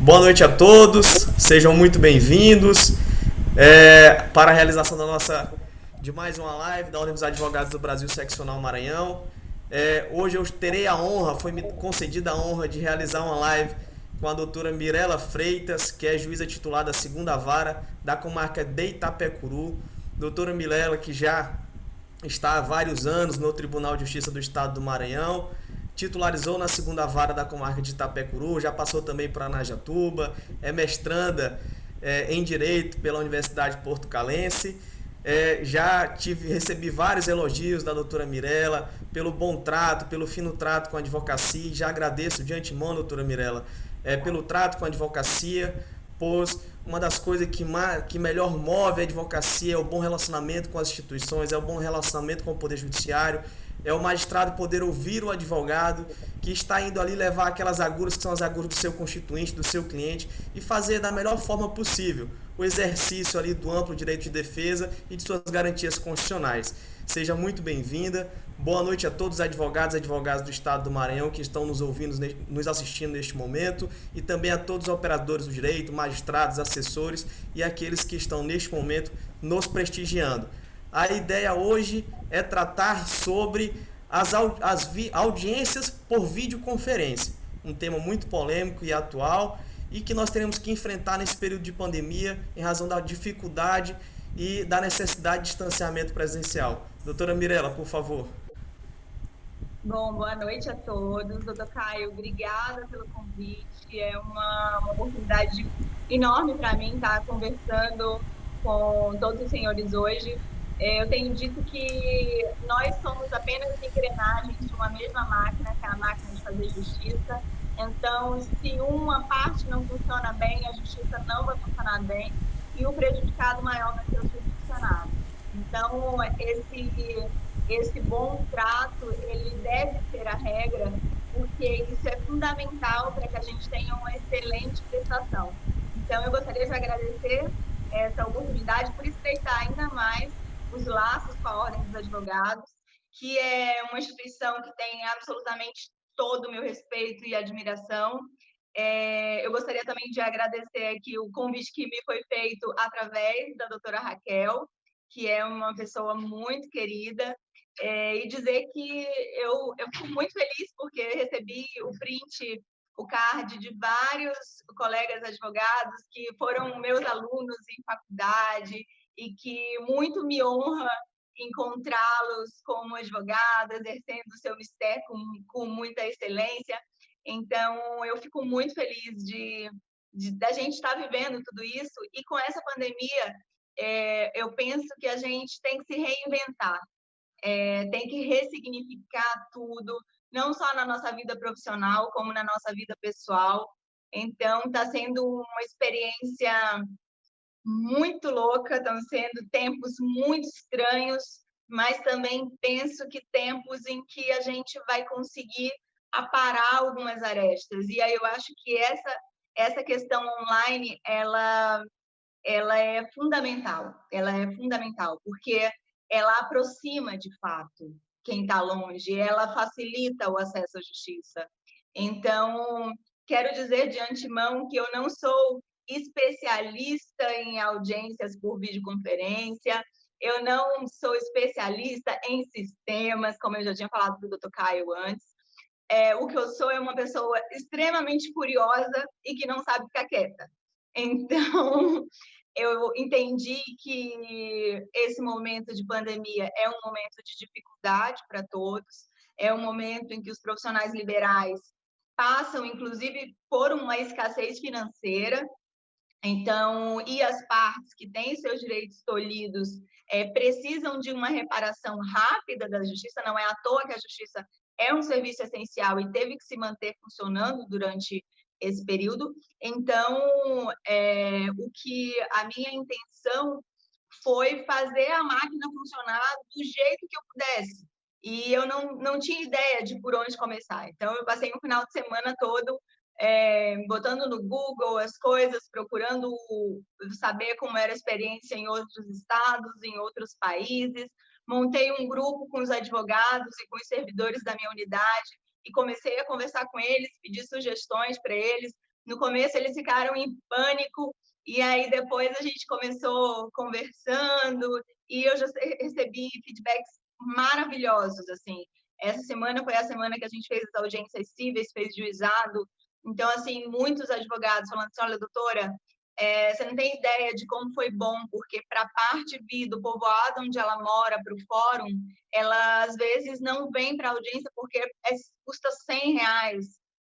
Boa noite a todos, sejam muito bem-vindos para a realização de mais uma live da Ordem dos Advogados do Brasil Seccional Maranhão. Hoje eu terei a honra, foi me concedida a honra de realizar uma live com a doutora Mirela Freitas, que é juíza titular da segunda vara da comarca de Itapecuru. Doutora Mirela, que já está há vários anos no Tribunal de Justiça do Estado do Maranhão, titularizou na segunda vara da comarca de Itapecuru, já passou também para Anajatuba, é mestranda em Direito pela Universidade Porto Calense. Recebi vários elogios da doutora Mirela pelo bom trato, pelo fino trato com a advocacia, e já agradeço de antemão, doutora Mirela, pelo trato com a advocacia, pois uma das coisas que melhor move a advocacia é o bom relacionamento com as instituições, é o bom relacionamento com o Poder Judiciário, é o magistrado poder ouvir o advogado que está indo ali levar aquelas agruras que são as agruras do seu constituinte, do seu cliente, e fazer da melhor forma possível o exercício ali do amplo direito de defesa e de suas garantias constitucionais. Seja muito bem-vinda. Boa noite a todos os advogados e advogadas do Estado do Maranhão que estão nos ouvindo, nos assistindo neste momento, e também a todos os operadores do direito, magistrados, assessores e aqueles que estão neste momento nos prestigiando. A ideia hoje é tratar sobre as audiências por videoconferência, um tema muito polêmico e atual e que nós teremos que enfrentar nesse período de pandemia em razão da dificuldade e da necessidade de distanciamento presencial. Doutora Mirela, por favor. Bom, boa noite a todos. Doutor Caio, obrigada pelo convite. É uma oportunidade enorme para mim estar conversando com todos os senhores hoje. Eu tenho dito que nós somos apenas engrenagens de uma mesma máquina, que é a máquina de fazer justiça. Então, se uma parte não funciona bem, a justiça não vai funcionar bem e o prejudicado maior vai ser o jurisdicionado. Então, esse bom trato, ele deve ser a regra, porque isso é fundamental para que a gente tenha uma excelente prestação. Então, eu gostaria de agradecer essa oportunidade por estreitar ainda mais os laços com a Ordem dos Advogados, que é uma instituição que tem absolutamente todo o meu respeito e admiração. Eu gostaria também de agradecer aqui o convite que me foi feito através da doutora Raquel, que é uma pessoa muito querida, e dizer que eu fico muito feliz porque recebi o print, o card de vários colegas advogados que foram meus alunos em faculdade e que muito me honra encontrá-los como advogado, exercendo o seu mistério com muita excelência. Então, eu fico muito feliz da gente estar vivendo tudo isso, e com essa pandemia, eu penso que a gente tem que se reinventar, tem que ressignificar tudo, não só na nossa vida profissional, como na nossa vida pessoal. Então, está sendo uma experiência muito louca, estão sendo tempos muito estranhos, mas também penso que tempos em que a gente vai conseguir aparar algumas arestas. E aí eu acho que essa questão online, ela é fundamental. Ela é fundamental, porque ela aproxima, de fato, quem está longe, ela facilita o acesso à justiça. Então, quero dizer de antemão que eu não sou especialista em audiências por videoconferência, eu não sou especialista em sistemas, como eu já tinha falado para o doutor Caio antes. O que eu sou é uma pessoa extremamente curiosa e que não sabe ficar quieta. Então, eu entendi que esse momento de pandemia é um momento de dificuldade para todos, é um momento em que os profissionais liberais passam, inclusive, por uma escassez financeira. Então, e as partes que têm seus direitos tolhidos precisam de uma reparação rápida da justiça. Não é à toa que a justiça é um serviço essencial e teve que se manter funcionando durante esse período. Então, o que a minha intenção foi fazer a máquina funcionar do jeito que eu pudesse. E eu não tinha ideia de por onde começar. Então, eu passei um final de semana todo botando no Google as coisas, procurando saber como era a experiência em outros estados, em outros países. Montei um grupo com os advogados e com os servidores da minha unidade e comecei a conversar com eles, pedir sugestões para eles, No começo eles ficaram em pânico, e aí depois a gente começou conversando, e eu já recebi feedbacks maravilhosos, assim. Essa semana foi a semana que a gente fez as audiências cíveis, fez juizado. Então, assim, muitos advogados falando assim, olha, doutora, você não tem ideia de como foi bom, porque para a parte do povoado onde ela mora, para o fórum, ela às vezes não vem para a audiência porque custa R$ 100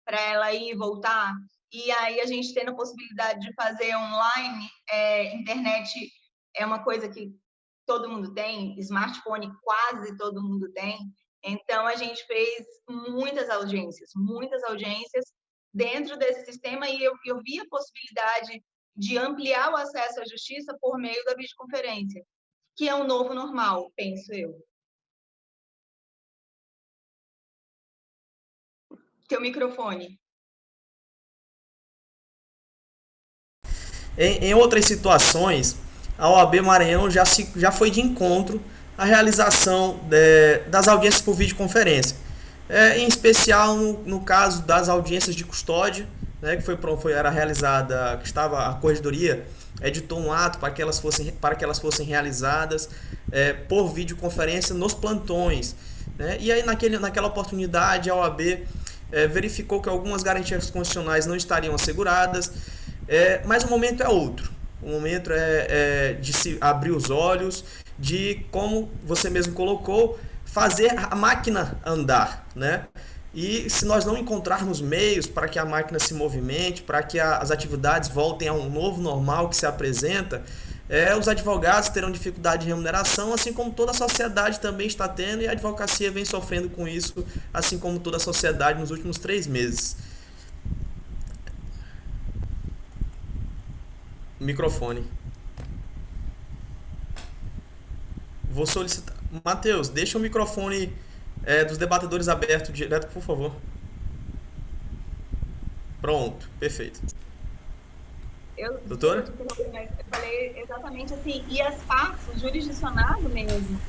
para ela ir e voltar. E aí a gente tendo a possibilidade de fazer online, internet é uma coisa que todo mundo tem, smartphone quase todo mundo tem. Então a gente fez muitas audiências dentro desse sistema, e eu vi a possibilidade de ampliar o acesso à justiça por meio da videoconferência, que é um novo normal, penso eu. Teu microfone. Em outras situações, a OAB Maranhão já foi de encontro à realização das audiências por videoconferência. Em especial no caso das audiências de custódia, né, era realizada, que estava a corregedoria editou um ato para que elas fossem realizadas por videoconferência nos plantões. Né? E aí naquela oportunidade a OAB verificou que algumas garantias constitucionais não estariam asseguradas, mas o momento é outro. O momento é de se abrir os olhos, de, como você mesmo colocou, fazer a máquina andar, né? E se nós não encontrarmos meios para que a máquina se movimente, para que as atividades voltem a um novo normal que se apresenta, os advogados terão dificuldade de remuneração, assim como toda a sociedade também está tendo, e a advocacia vem sofrendo com isso, assim como toda a sociedade nos últimos 3 meses. Microfone. Vou solicitar. Matheus, deixa o microfone dos debatedores aberto direto, por favor. Pronto, perfeito. Doutora? Eu falei exatamente assim, e as partes, o jurisdicionado mesmo,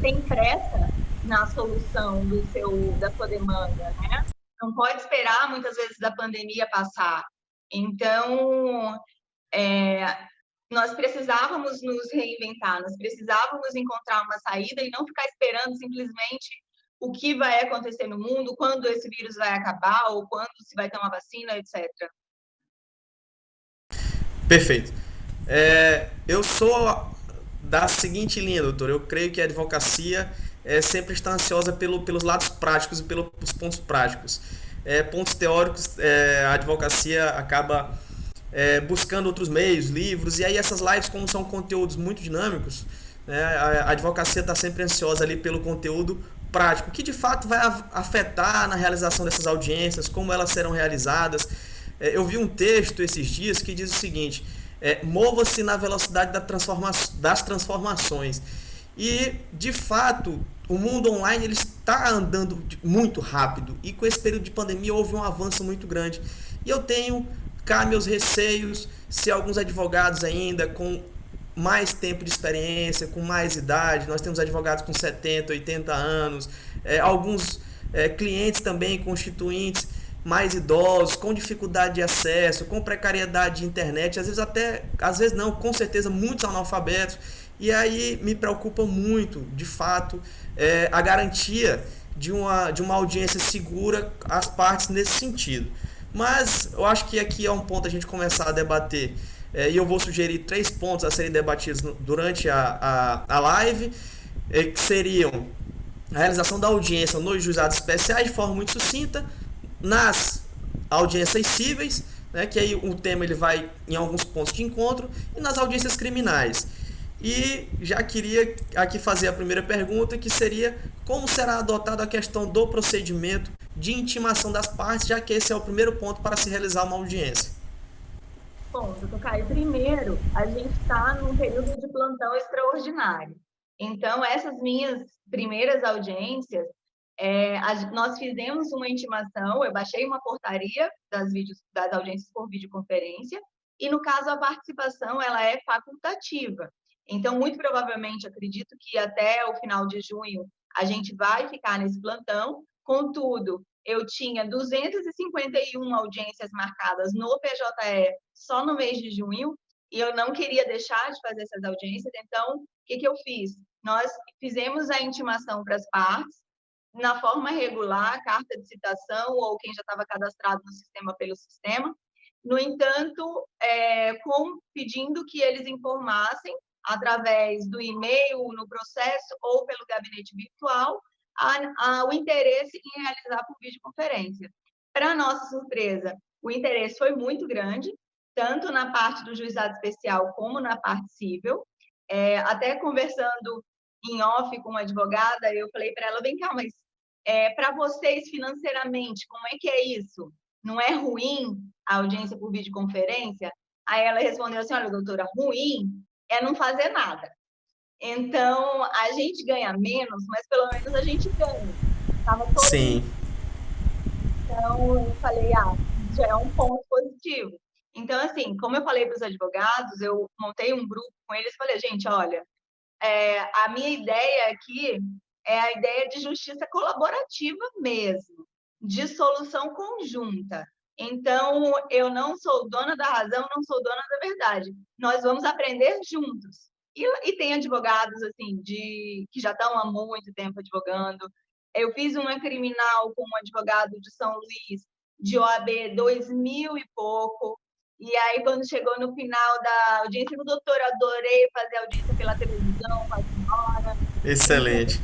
tem pressa na solução da sua demanda, né? Não pode esperar, muitas vezes, da pandemia passar. Então, nós precisávamos nos reinventar, nós precisávamos encontrar uma saída e não ficar esperando simplesmente o que vai acontecer no mundo, quando esse vírus vai acabar, ou quando se vai ter uma vacina, etc. Perfeito. Eu sou da seguinte linha, doutor. Eu creio que a advocacia sempre está ansiosa pelos lados práticos e pelos pontos práticos. Pontos teóricos, a advocacia acaba buscando outros meios, livros, e aí essas lives, como são conteúdos muito dinâmicos, né, a advocacia está sempre ansiosa ali pelo conteúdo prático, que de fato vai afetar na realização dessas audiências, como elas serão realizadas. Eu vi um texto esses dias que diz o seguinte: mova-se na velocidade das transformações. E, de fato, o mundo online ele está andando muito rápido, e com esse período de pandemia houve um avanço muito grande. E eu tenho cá meus receios se alguns advogados ainda com mais tempo de experiência, com mais idade, nós temos advogados com 70, 80 anos, alguns clientes também constituintes mais idosos, com dificuldade de acesso, com precariedade de internet, às vezes não, com certeza muitos analfabetos, e aí me preocupa muito, de fato, a garantia de uma audiência segura às partes nesse sentido. Mas eu acho que aqui é um ponto a gente começar a debater, e eu vou sugerir 3 pontos a serem debatidos durante a live, que seriam a realização da audiência nos juizados especiais de forma muito sucinta, nas audiências cíveis, né, que aí o tema ele vai em alguns pontos de encontro, e nas audiências criminais. E já queria aqui fazer a primeira pergunta, que seria: como será adotada a questão do procedimento de intimação das partes, já que esse é o primeiro ponto para se realizar uma audiência? Bom, doutor Caio, primeiro, a gente está num período de plantão extraordinário. Então, essas minhas primeiras audiências, nós fizemos uma intimação, eu baixei uma portaria das audiências por videoconferência, e, no caso, a participação ela é facultativa. Então, muito provavelmente, acredito que até o final de junho a gente vai ficar nesse plantão. Contudo, eu tinha 251 audiências marcadas no PJE só no mês de junho, e eu não queria deixar de fazer essas audiências, então, o que eu fiz? Nós fizemos a intimação para as partes, na forma regular, carta de citação, ou quem já estava cadastrado no sistema pelo sistema. No entanto, pedindo que eles informassem, através do e-mail, no processo, ou pelo gabinete virtual, o interesse em realizar por videoconferência. Para nossa surpresa, o interesse foi muito grande, tanto na parte do juizado especial como na parte civil. Até conversando em off com uma advogada, eu falei para ela, vem cá, mas para vocês financeiramente, como é que é isso? Não é ruim a audiência por videoconferência? Aí ela respondeu assim, olha, doutora, ruim é não fazer nada. Então, a gente ganha menos, mas pelo menos a gente ganha. Tava todo Sim. Então, eu falei, já é um ponto positivo. Então, assim, como eu falei para os advogados, eu montei um grupo com eles e falei, gente, olha, a minha ideia aqui é a ideia de justiça colaborativa mesmo, de solução conjunta. Então, eu não sou dona da razão, não sou dona da verdade. Nós vamos aprender juntos. E tem advogados assim que já estão há muito tempo advogando. Eu fiz uma criminal com um advogado de São Luís, de OAB 2000 e pouco. E aí, quando chegou no final da audiência, o doutor, adorei fazer audiência pela televisão, com a senhora. Excelente.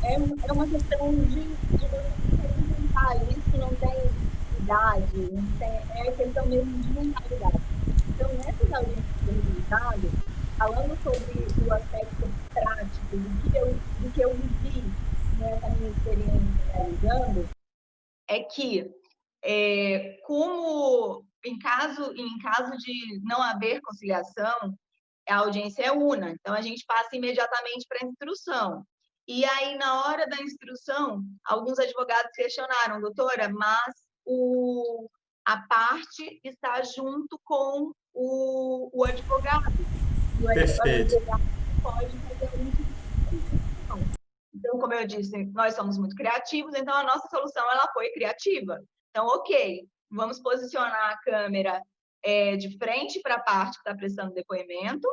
É uma questão de você representar isso, não tem idade, é questão mesmo de mentalidade. Então, nessas audiências de resultado, falando sobre o aspecto prático do que eu vivi nessa minha experiência realizando, é que, como em caso de não haver conciliação, a audiência é una, então a gente passa imediatamente para a instrução. E aí, na hora da instrução, alguns advogados questionaram, doutora, mas a parte está junto com o advogado. O Perfeito. advogado pode fazer algum tipo de instrução. Então, como eu disse, nós somos muito criativos, então a nossa solução ela foi criativa. Então, ok, vamos posicionar a câmera de frente para a parte que está prestando depoimento,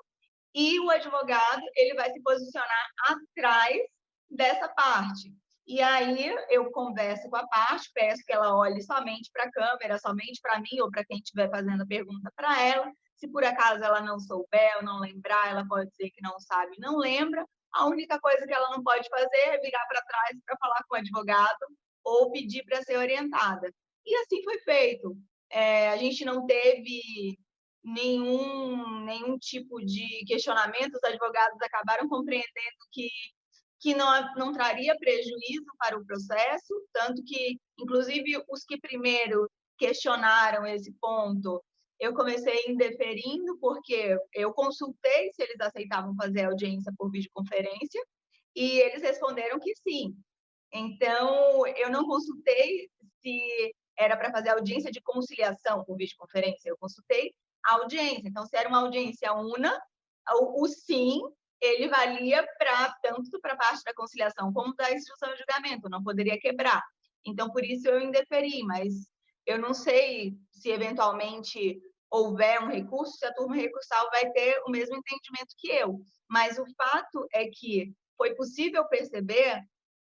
e o advogado ele vai se posicionar atrás dessa parte. E aí eu converso com a parte, peço que ela olhe somente para a câmera, somente para mim ou para quem estiver fazendo a pergunta para ela. Se por acaso ela não souber ou não lembrar, ela pode dizer que não sabe, não lembra. A única coisa que ela não pode fazer é virar para trás para falar com o advogado ou pedir para ser orientada. E assim foi feito. A gente não teve nenhum tipo de questionamento, os advogados acabaram compreendendo que não traria prejuízo para o processo, tanto que, inclusive, os que primeiro questionaram esse ponto, eu comecei indeferindo, porque eu consultei se eles aceitavam fazer audiência por videoconferência, e eles responderam que sim. Então, eu não consultei se era para fazer audiência de conciliação por videoconferência, eu consultei a audiência. Então, se era uma audiência una, o sim, ele valia tanto para a parte da conciliação como da instrução de julgamento, não poderia quebrar. Então, por isso eu indeferi, mas eu não sei se eventualmente houver um recurso, se a turma recursal vai ter o mesmo entendimento que eu. Mas o fato é que foi possível perceber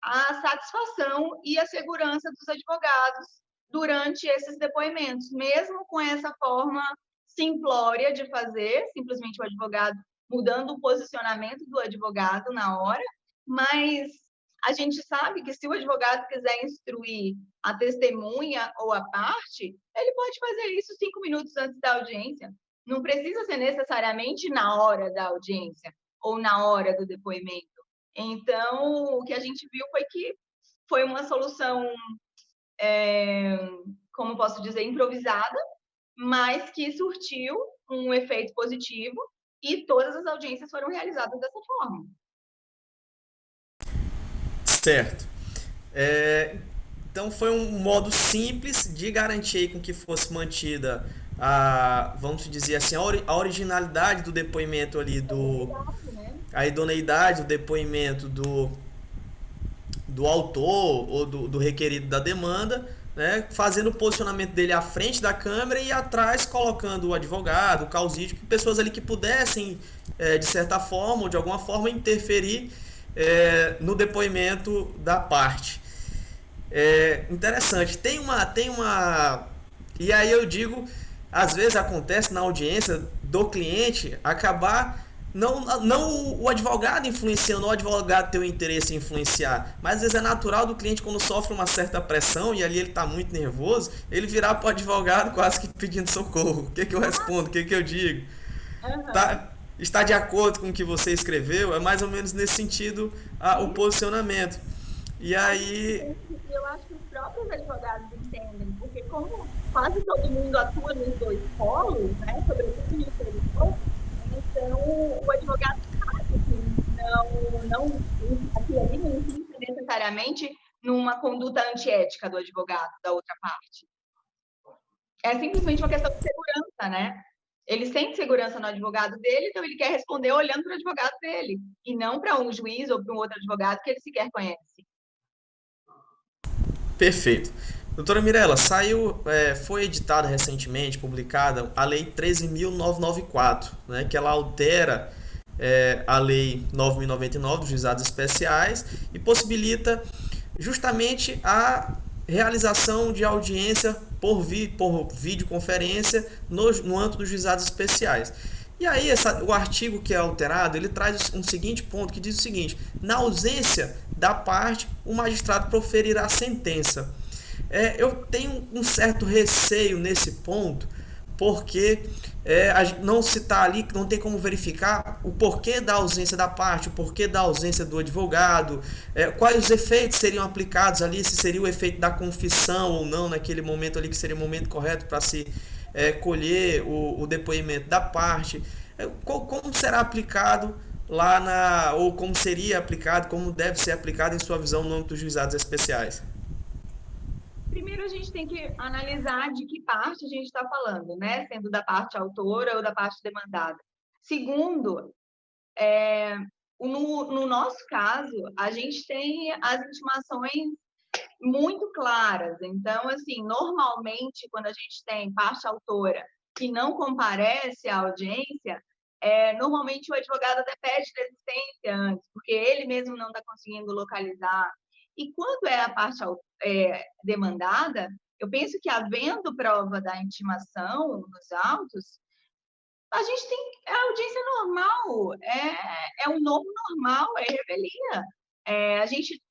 a satisfação e a segurança dos advogados durante esses depoimentos, mesmo com essa forma simplória de fazer, simplesmente o advogado mudando o posicionamento do advogado na hora, mas a gente sabe que se o advogado quiser instruir a testemunha ou a parte, ele pode fazer isso 5 minutos antes da audiência. Não precisa ser necessariamente na hora da audiência ou na hora do depoimento. Então, o que a gente viu foi que foi uma solução, como posso dizer, improvisada, mas que surtiu um efeito positivo e todas as audiências foram realizadas dessa forma. Certo. Então foi um modo simples de garantir com que fosse mantida vamos dizer assim, a originalidade do depoimento ali, a idoneidade do depoimento do autor ou do requerido da demanda, né, fazendo o posicionamento dele à frente da câmera e atrás colocando o advogado, o causídico, pessoas ali que pudessem, de certa forma ou de alguma forma, interferir no depoimento da parte. Interessante. Tem uma. E aí eu digo, às vezes acontece na audiência do cliente acabar não o advogado influenciando, o advogado ter o interesse em influenciar, mas às vezes é natural do cliente quando sofre uma certa pressão e ali ele está muito nervoso, ele virar para o advogado quase que pedindo socorro. O que, que eu respondo? O que, que eu digo? Aham. Está de acordo com o que você escreveu? É mais ou menos nesse sentido o Sim, posicionamento. E a gente aí, entende, e eu acho que os próprios advogados entendem, porque como quase todo mundo atua nos dois polos, né, sobretudo no exterior, então o advogado sabe que aquilo ali não implica necessariamente numa conduta antiética do advogado, da outra parte. É simplesmente uma questão de segurança, né? Ele sente segurança no advogado dele, então ele quer responder olhando para o advogado dele, e não para um juiz ou para um outro advogado que ele sequer conhece. perfeito. Doutora Mirella, foi editada recentemente, publicada, a Lei 13.994, né, que ela altera a Lei 9.099 dos juizados especiais e possibilita justamente a realização de audiência por videoconferência no âmbito dos juizados especiais. E aí, o artigo que é alterado, ele traz um seguinte ponto, que diz o seguinte: na ausência da parte, o magistrado proferirá a sentença. Eu tenho um certo receio nesse ponto, porque não se está ali, não tem como verificar o porquê da ausência da parte, o porquê da ausência do advogado, quais os efeitos seriam aplicados ali, se seria o efeito da confissão ou não, naquele momento ali que seria o momento correto para se colher o depoimento da parte, como será aplicado ou como seria aplicado, como deve ser aplicado em sua visão no âmbito dos juizados especiais. Primeiro, a gente tem que analisar de que parte a gente está falando, né? Sendo da parte autora ou da parte demandada. Segundo, no nosso caso, a gente tem as intimações muito claras. Então, assim, normalmente, quando a gente tem parte autora que não comparece à audiência, normalmente o advogado até pede desistência antes, porque ele mesmo não está conseguindo localizar. E quando é a parte demandada, eu penso que, havendo prova da intimação nos autos, a gente tem a audiência normal, é um novo normal, é revelia. A gente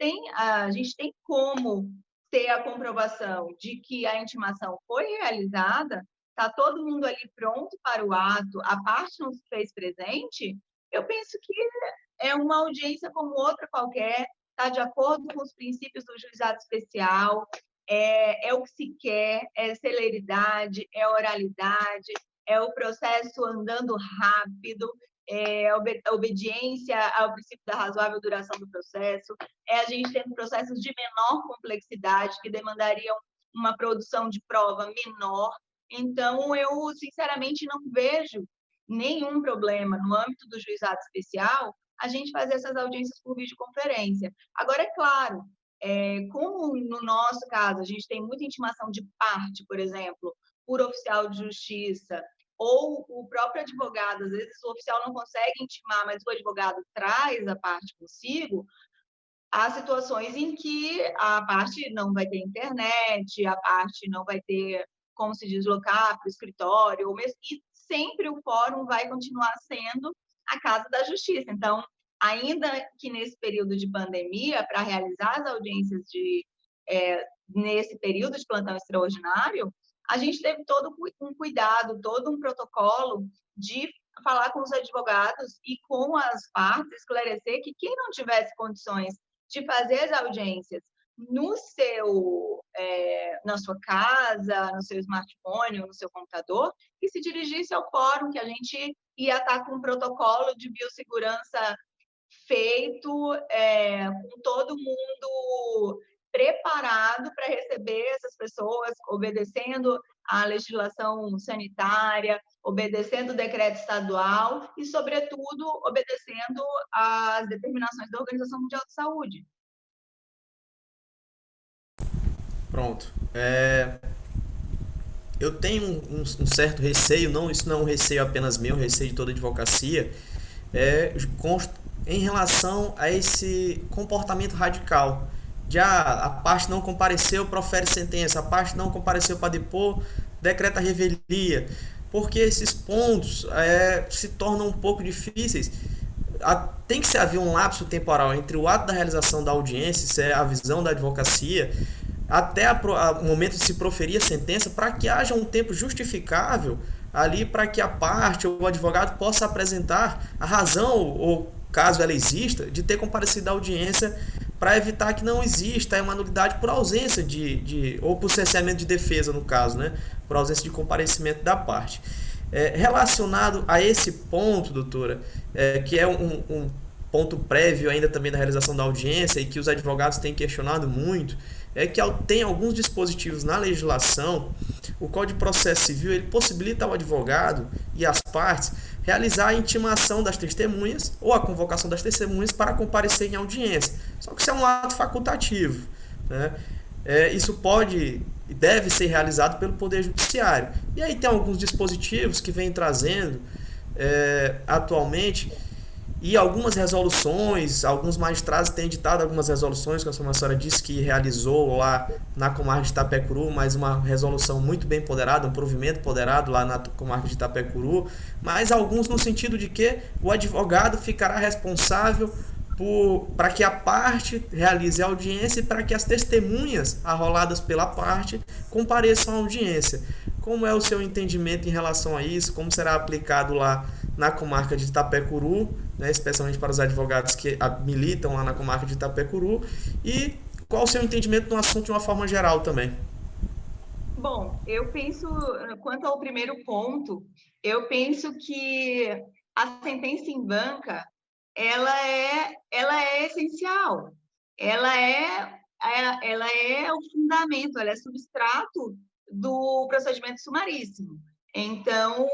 tem como ter a comprovação de que a intimação foi realizada, está todo mundo ali pronto para o ato, a parte não se fez presente, eu penso que é uma audiência como outra qualquer, está de acordo com os princípios do juizado especial, é o que se quer, é celeridade, é oralidade, é o processo andando rápido, a obediência ao princípio da razoável duração do processo, a gente tendo processos de menor complexidade, que demandariam uma produção de prova menor. Então, eu, sinceramente, não vejo nenhum problema no âmbito do juizado especial a gente fazer essas audiências por videoconferência. Agora, é claro, como no nosso caso a gente tem muita intimação de parte, por exemplo, por oficial de justiça, ou o próprio advogado, às vezes o oficial não consegue intimar, mas o advogado traz a parte consigo, há situações em que a parte não vai ter internet, a parte não vai ter como se deslocar para o escritório, e sempre o fórum vai continuar sendo a casa da justiça. Então, ainda que nesse período de pandemia, para realizar as audiências nesse período de plantão extraordinário, a gente teve todo um cuidado, todo um protocolo de falar com os advogados e com as partes, esclarecer que quem não tivesse condições de fazer as audiências na sua casa, no seu smartphone ou no seu computador, que se dirigisse ao fórum, que a gente ia estar com um protocolo de biossegurança feito, com todo mundo preparado para receber essas pessoas, obedecendo à legislação sanitária, obedecendo o decreto estadual e, sobretudo, obedecendo às determinações da Organização Mundial de Saúde. Pronto. Eu tenho um certo receio, não, isso não é um receio apenas meu, é um receio de toda a advocacia, é, em relação a esse comportamento radical. De a parte não compareceu, profere sentença, a parte não compareceu para depor, decreta revelia. Porque esses pontos se tornam um pouco difíceis. Tem que se haver um lapso temporal entre o ato da realização da audiência, isso é a visão da advocacia, até o momento de se proferir a sentença, para que haja um tempo justificável ali para que a parte ou o advogado possa apresentar a razão, ou caso ela exista, de ter comparecido à audiência, para evitar que não exista uma nulidade por ausência ou por cerceamento de defesa, no caso, né? Por ausência de comparecimento da parte. Relacionado a esse ponto, doutora, que é um ponto prévio ainda também da realização da audiência e que os advogados têm questionado muito, é que tem alguns dispositivos na legislação. O Código de Processo Civil ele possibilita ao advogado e às partes realizar a intimação das testemunhas ou a convocação das testemunhas para comparecer em audiência. Só que isso é um ato facultativo, né? Isso pode e deve ser realizado pelo Poder Judiciário. E aí tem alguns dispositivos que vêm trazendo atualmente, e algumas resoluções, alguns magistrados têm editado algumas resoluções, como a senhora disse que realizou lá na comarca de Itapecuru, mas uma resolução muito bem ponderada, um provimento ponderado lá na comarca de Itapecuru, mas alguns no sentido de que o advogado ficará responsável para que a parte realize a audiência e para que as testemunhas arroladas pela parte compareçam à audiência. Como é o seu entendimento em relação a isso? Como será aplicado lá na comarca de Itapecuru, né, especialmente para os advogados que militam lá na comarca de Itapecuru? E qual o seu entendimento no assunto de uma forma geral também? Bom, eu penso, quanto ao primeiro ponto, eu penso que a sentença em banca, ela é essencial. Ela é o fundamento, ela é substrato do procedimento sumaríssimo. Então,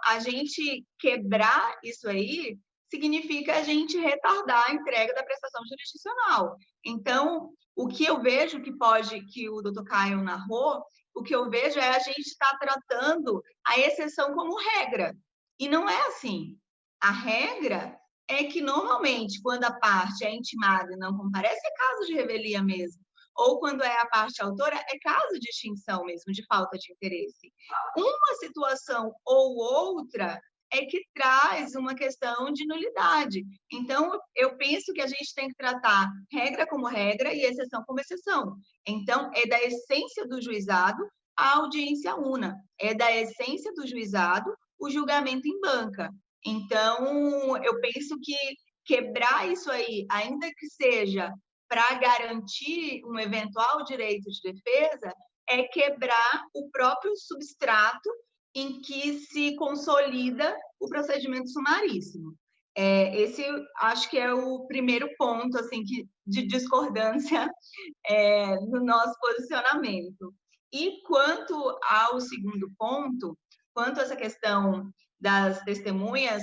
a gente quebrar isso aí significa a gente retardar a entrega da prestação jurisdicional. Então, o que eu vejo que o doutor Caio narrou, o que eu vejo é a gente estar tratando a exceção como regra. E não é assim. A regra é que, normalmente, quando a parte é intimada e não comparece, é caso de revelia mesmo. Ou quando é a parte autora, é caso de extinção mesmo, de falta de interesse. Uma situação ou outra é que traz uma questão de nulidade. Então, eu penso que a gente tem que tratar regra como regra e exceção como exceção. Então, é da essência do juizado a audiência una. É da essência do juizado o julgamento em banca. Então, eu penso que quebrar isso aí, ainda que seja para garantir um eventual direito de defesa, é quebrar o próprio substrato em que se consolida o procedimento sumaríssimo. Esse, acho que é o primeiro ponto assim, de discordância no nosso posicionamento. E quanto ao segundo ponto, quanto a essa questão das testemunhas,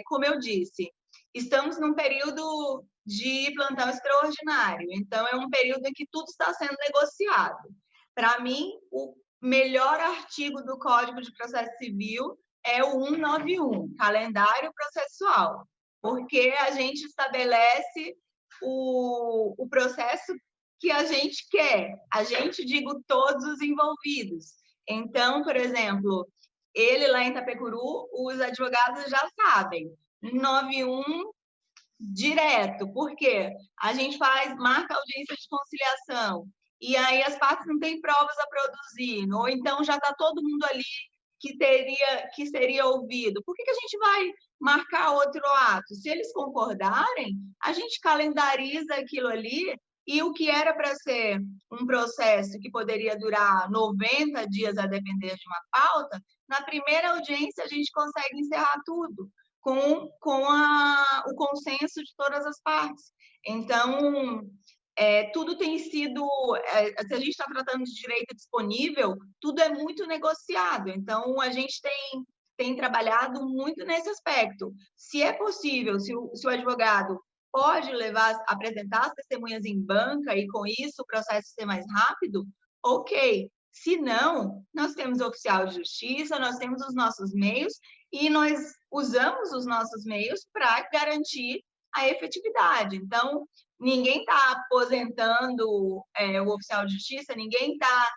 como eu disse, estamos num período de plantão extraordinário, então é um período em que tudo está sendo negociado. Para mim, o melhor artigo do Código de Processo Civil é o 191, calendário processual, porque a gente estabelece o processo que a gente quer, a gente, digo, todos os envolvidos. Então, por exemplo, ele lá em Itapecuru, os advogados já sabem, 91 direto, porque a gente marca audiência de conciliação, e aí as partes não têm provas a produzir, ou então já está todo mundo ali que seria ouvido. Por que a gente vai marcar outro ato? Se eles concordarem, a gente calendariza aquilo ali, e o que era para ser um processo que poderia durar 90 dias a depender de uma pauta, na primeira audiência a gente consegue encerrar tudo com o consenso de todas as partes. Então, tudo tem sido... se a gente está tratando de direito disponível, tudo é muito negociado. Então, a gente tem trabalhado muito nesse aspecto. Se é possível, se o advogado pode apresentar as testemunhas em banca e, com isso, o processo ser mais rápido, ok. Se não, nós temos oficial de justiça, nós temos os nossos meios e nós usamos os nossos meios para garantir a efetividade. Então, ninguém está aposentando o oficial de justiça, ninguém está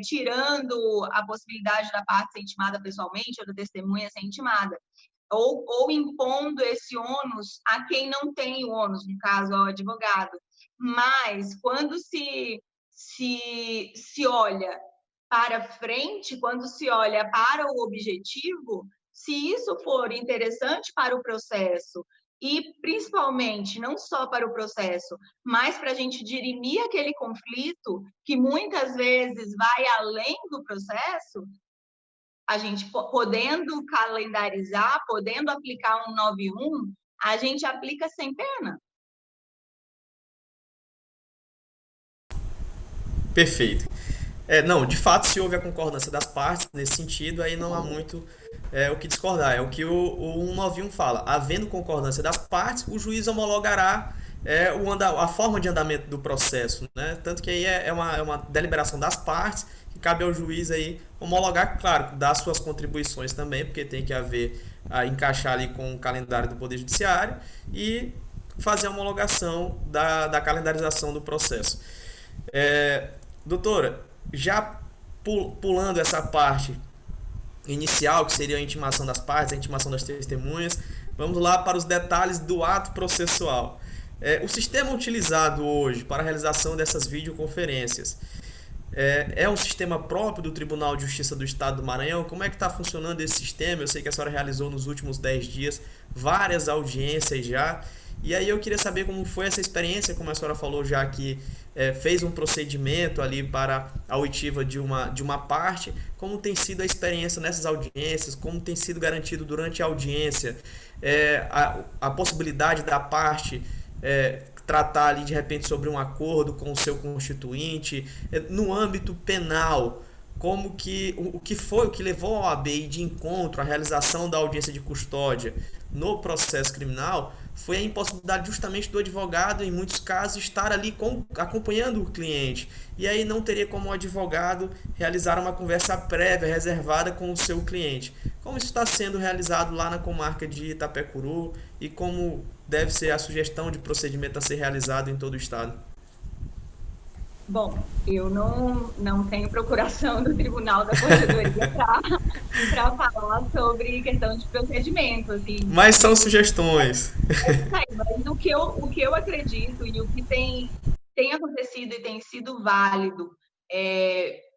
tirando a possibilidade da parte ser intimada pessoalmente ou da testemunha ser intimada, ou impondo esse ônus a quem não tem o ônus, no caso, ao advogado. Mas, quando se olha para frente, quando se olha para o objetivo, se isso for interessante para o processo, e principalmente não só para o processo, mas para a gente dirimir aquele conflito que muitas vezes vai além do processo, a gente podendo calendarizar, podendo aplicar um 91, a gente aplica sem pena. Perfeito. Não, de fato, se houve a concordância das partes nesse sentido, aí não há muito o que discordar. É o que o 191 fala. Havendo concordância das partes, o juiz homologará a forma de andamento do processo. Né? Tanto que aí é uma deliberação das partes, que cabe ao juiz aí homologar, claro, dar suas contribuições também, porque tem que haver, encaixar ali com o calendário do Poder Judiciário e fazer a homologação da calendarização do processo. Doutora, já pulando essa parte inicial, que seria a intimação das partes, a intimação das testemunhas, vamos lá para os detalhes do ato processual. O sistema utilizado hoje para a realização dessas videoconferências é um sistema próprio do Tribunal de Justiça do Estado do Maranhão? Como é que está funcionando esse sistema? Eu sei que a senhora realizou nos últimos 10 dias várias audiências já. E aí eu queria saber como foi essa experiência, como a senhora falou já que fez um procedimento ali para a oitiva de uma parte, como tem sido a experiência nessas audiências, como tem sido garantido durante a audiência a possibilidade da parte tratar ali de repente sobre um acordo com o seu constituinte, no âmbito penal, como que o que levou a OAB de encontro à realização da audiência de custódia no processo criminal foi a impossibilidade justamente do advogado, em muitos casos, estar ali acompanhando o cliente. E aí não teria como o advogado realizar uma conversa prévia, reservada com o seu cliente. Como isso está sendo realizado lá na comarca de Itapecuru e como deve ser a sugestão de procedimento a ser realizado em todo o estado? Bom, eu não tenho procuração do Tribunal da Corregedoria para falar sobre questão de procedimento. Assim, mas são sugestões. Mas o que eu acredito e o que tem acontecido e tem sido válido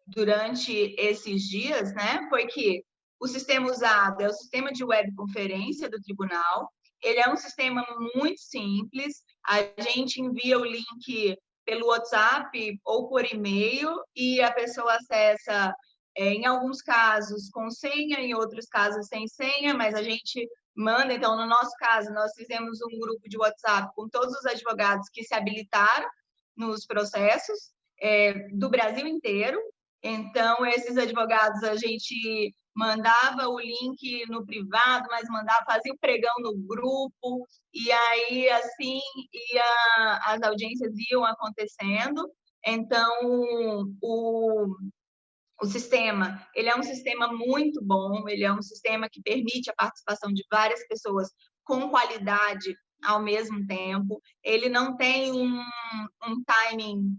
durante esses dias, né, foi que o sistema usado é o sistema de webconferência do tribunal. Ele é um sistema muito simples. A gente envia o link pelo WhatsApp ou por e-mail e a pessoa acessa, em alguns casos com senha, em outros casos sem senha, mas a gente manda. Então, no nosso caso, nós fizemos um grupo de WhatsApp com todos os advogados que se habilitaram nos processos do Brasil inteiro. Então, esses advogados, a gente mandava o link no privado, mas fazia o pregão no grupo, e aí, assim, as audiências iam acontecendo. Então, o sistema, ele é um sistema muito bom, ele é um sistema que permite a participação de várias pessoas com qualidade ao mesmo tempo. Ele não tem um timing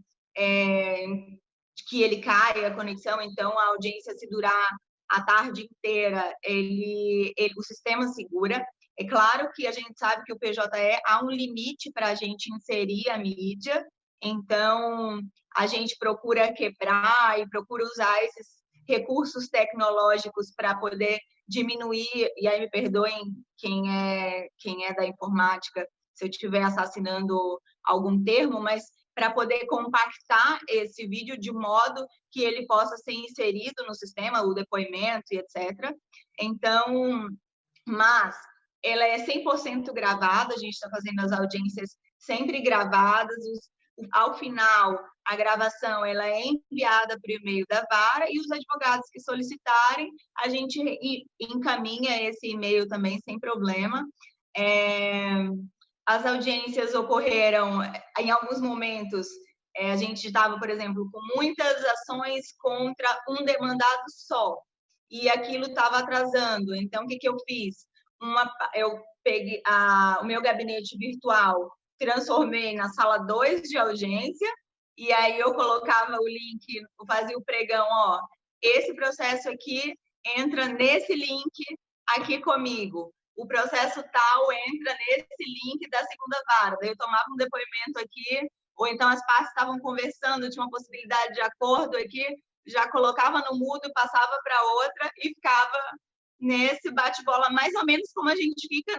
que ele caia a conexão, então a audiência, se durar a tarde inteira, o sistema segura. É claro que a gente sabe que o PJE há um limite para a gente inserir a mídia, então a gente procura quebrar e procura usar esses recursos tecnológicos para poder diminuir, e aí me perdoem quem é da informática se eu estiver assassinando algum termo, mas para poder compactar esse vídeo de modo que ele possa ser inserido no sistema, o depoimento e etc. Então, mas ela é 100% gravada, a gente está fazendo as audiências sempre gravadas, ao final, a gravação ela é enviada por e-mail da vara e os advogados que solicitarem, a gente encaminha esse e-mail também sem problema. As audiências ocorreram, em alguns momentos, A gente estava, por exemplo, com muitas ações contra um demandado só, e aquilo estava atrasando. Então, o que, que eu fiz? Eu peguei o meu gabinete virtual, transformei na sala 2 de audiência, e aí eu colocava o link, fazia o pregão, ó, esse processo aqui entra nesse link aqui comigo. O processo tal entra nesse link da segunda vara. Daí eu tomava um depoimento aqui, ou então as partes estavam conversando, tinha uma possibilidade de acordo aqui, já colocava no mudo, passava para outra e ficava nesse bate-bola, mais ou menos como a gente fica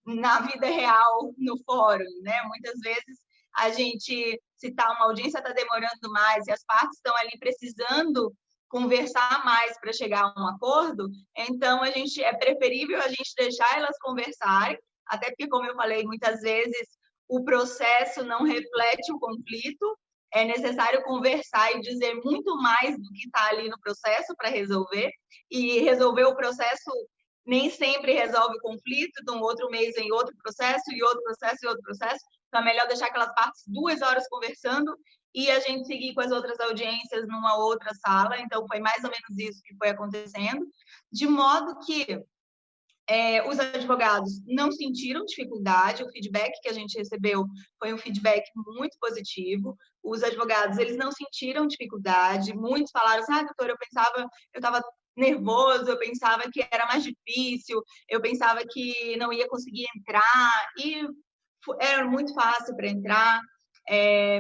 na vida real, no fórum, né? Muitas vezes a gente, se tá, uma audiência está demorando mais e as partes estão ali precisando conversar mais para chegar a um acordo, então é preferível a gente deixar elas conversarem, até porque, como eu falei, muitas vezes o processo não reflete o conflito, é necessário conversar e dizer muito mais do que está ali no processo para resolver, e resolver o processo nem sempre resolve o conflito, de um outro mês em outro processo, e outro processo, e outro processo. Então, é melhor deixar aquelas partes 2 horas conversando e a gente seguir com as outras audiências numa outra sala. Então, foi mais ou menos isso que foi acontecendo, de modo que os advogados não sentiram dificuldade, o feedback que a gente recebeu foi um feedback muito positivo, os advogados, eles não sentiram dificuldade, muitos falaram assim, doutora, eu estava nervoso, eu pensava que era mais difícil, eu pensava que não ia conseguir entrar, e era muito fácil para entrar,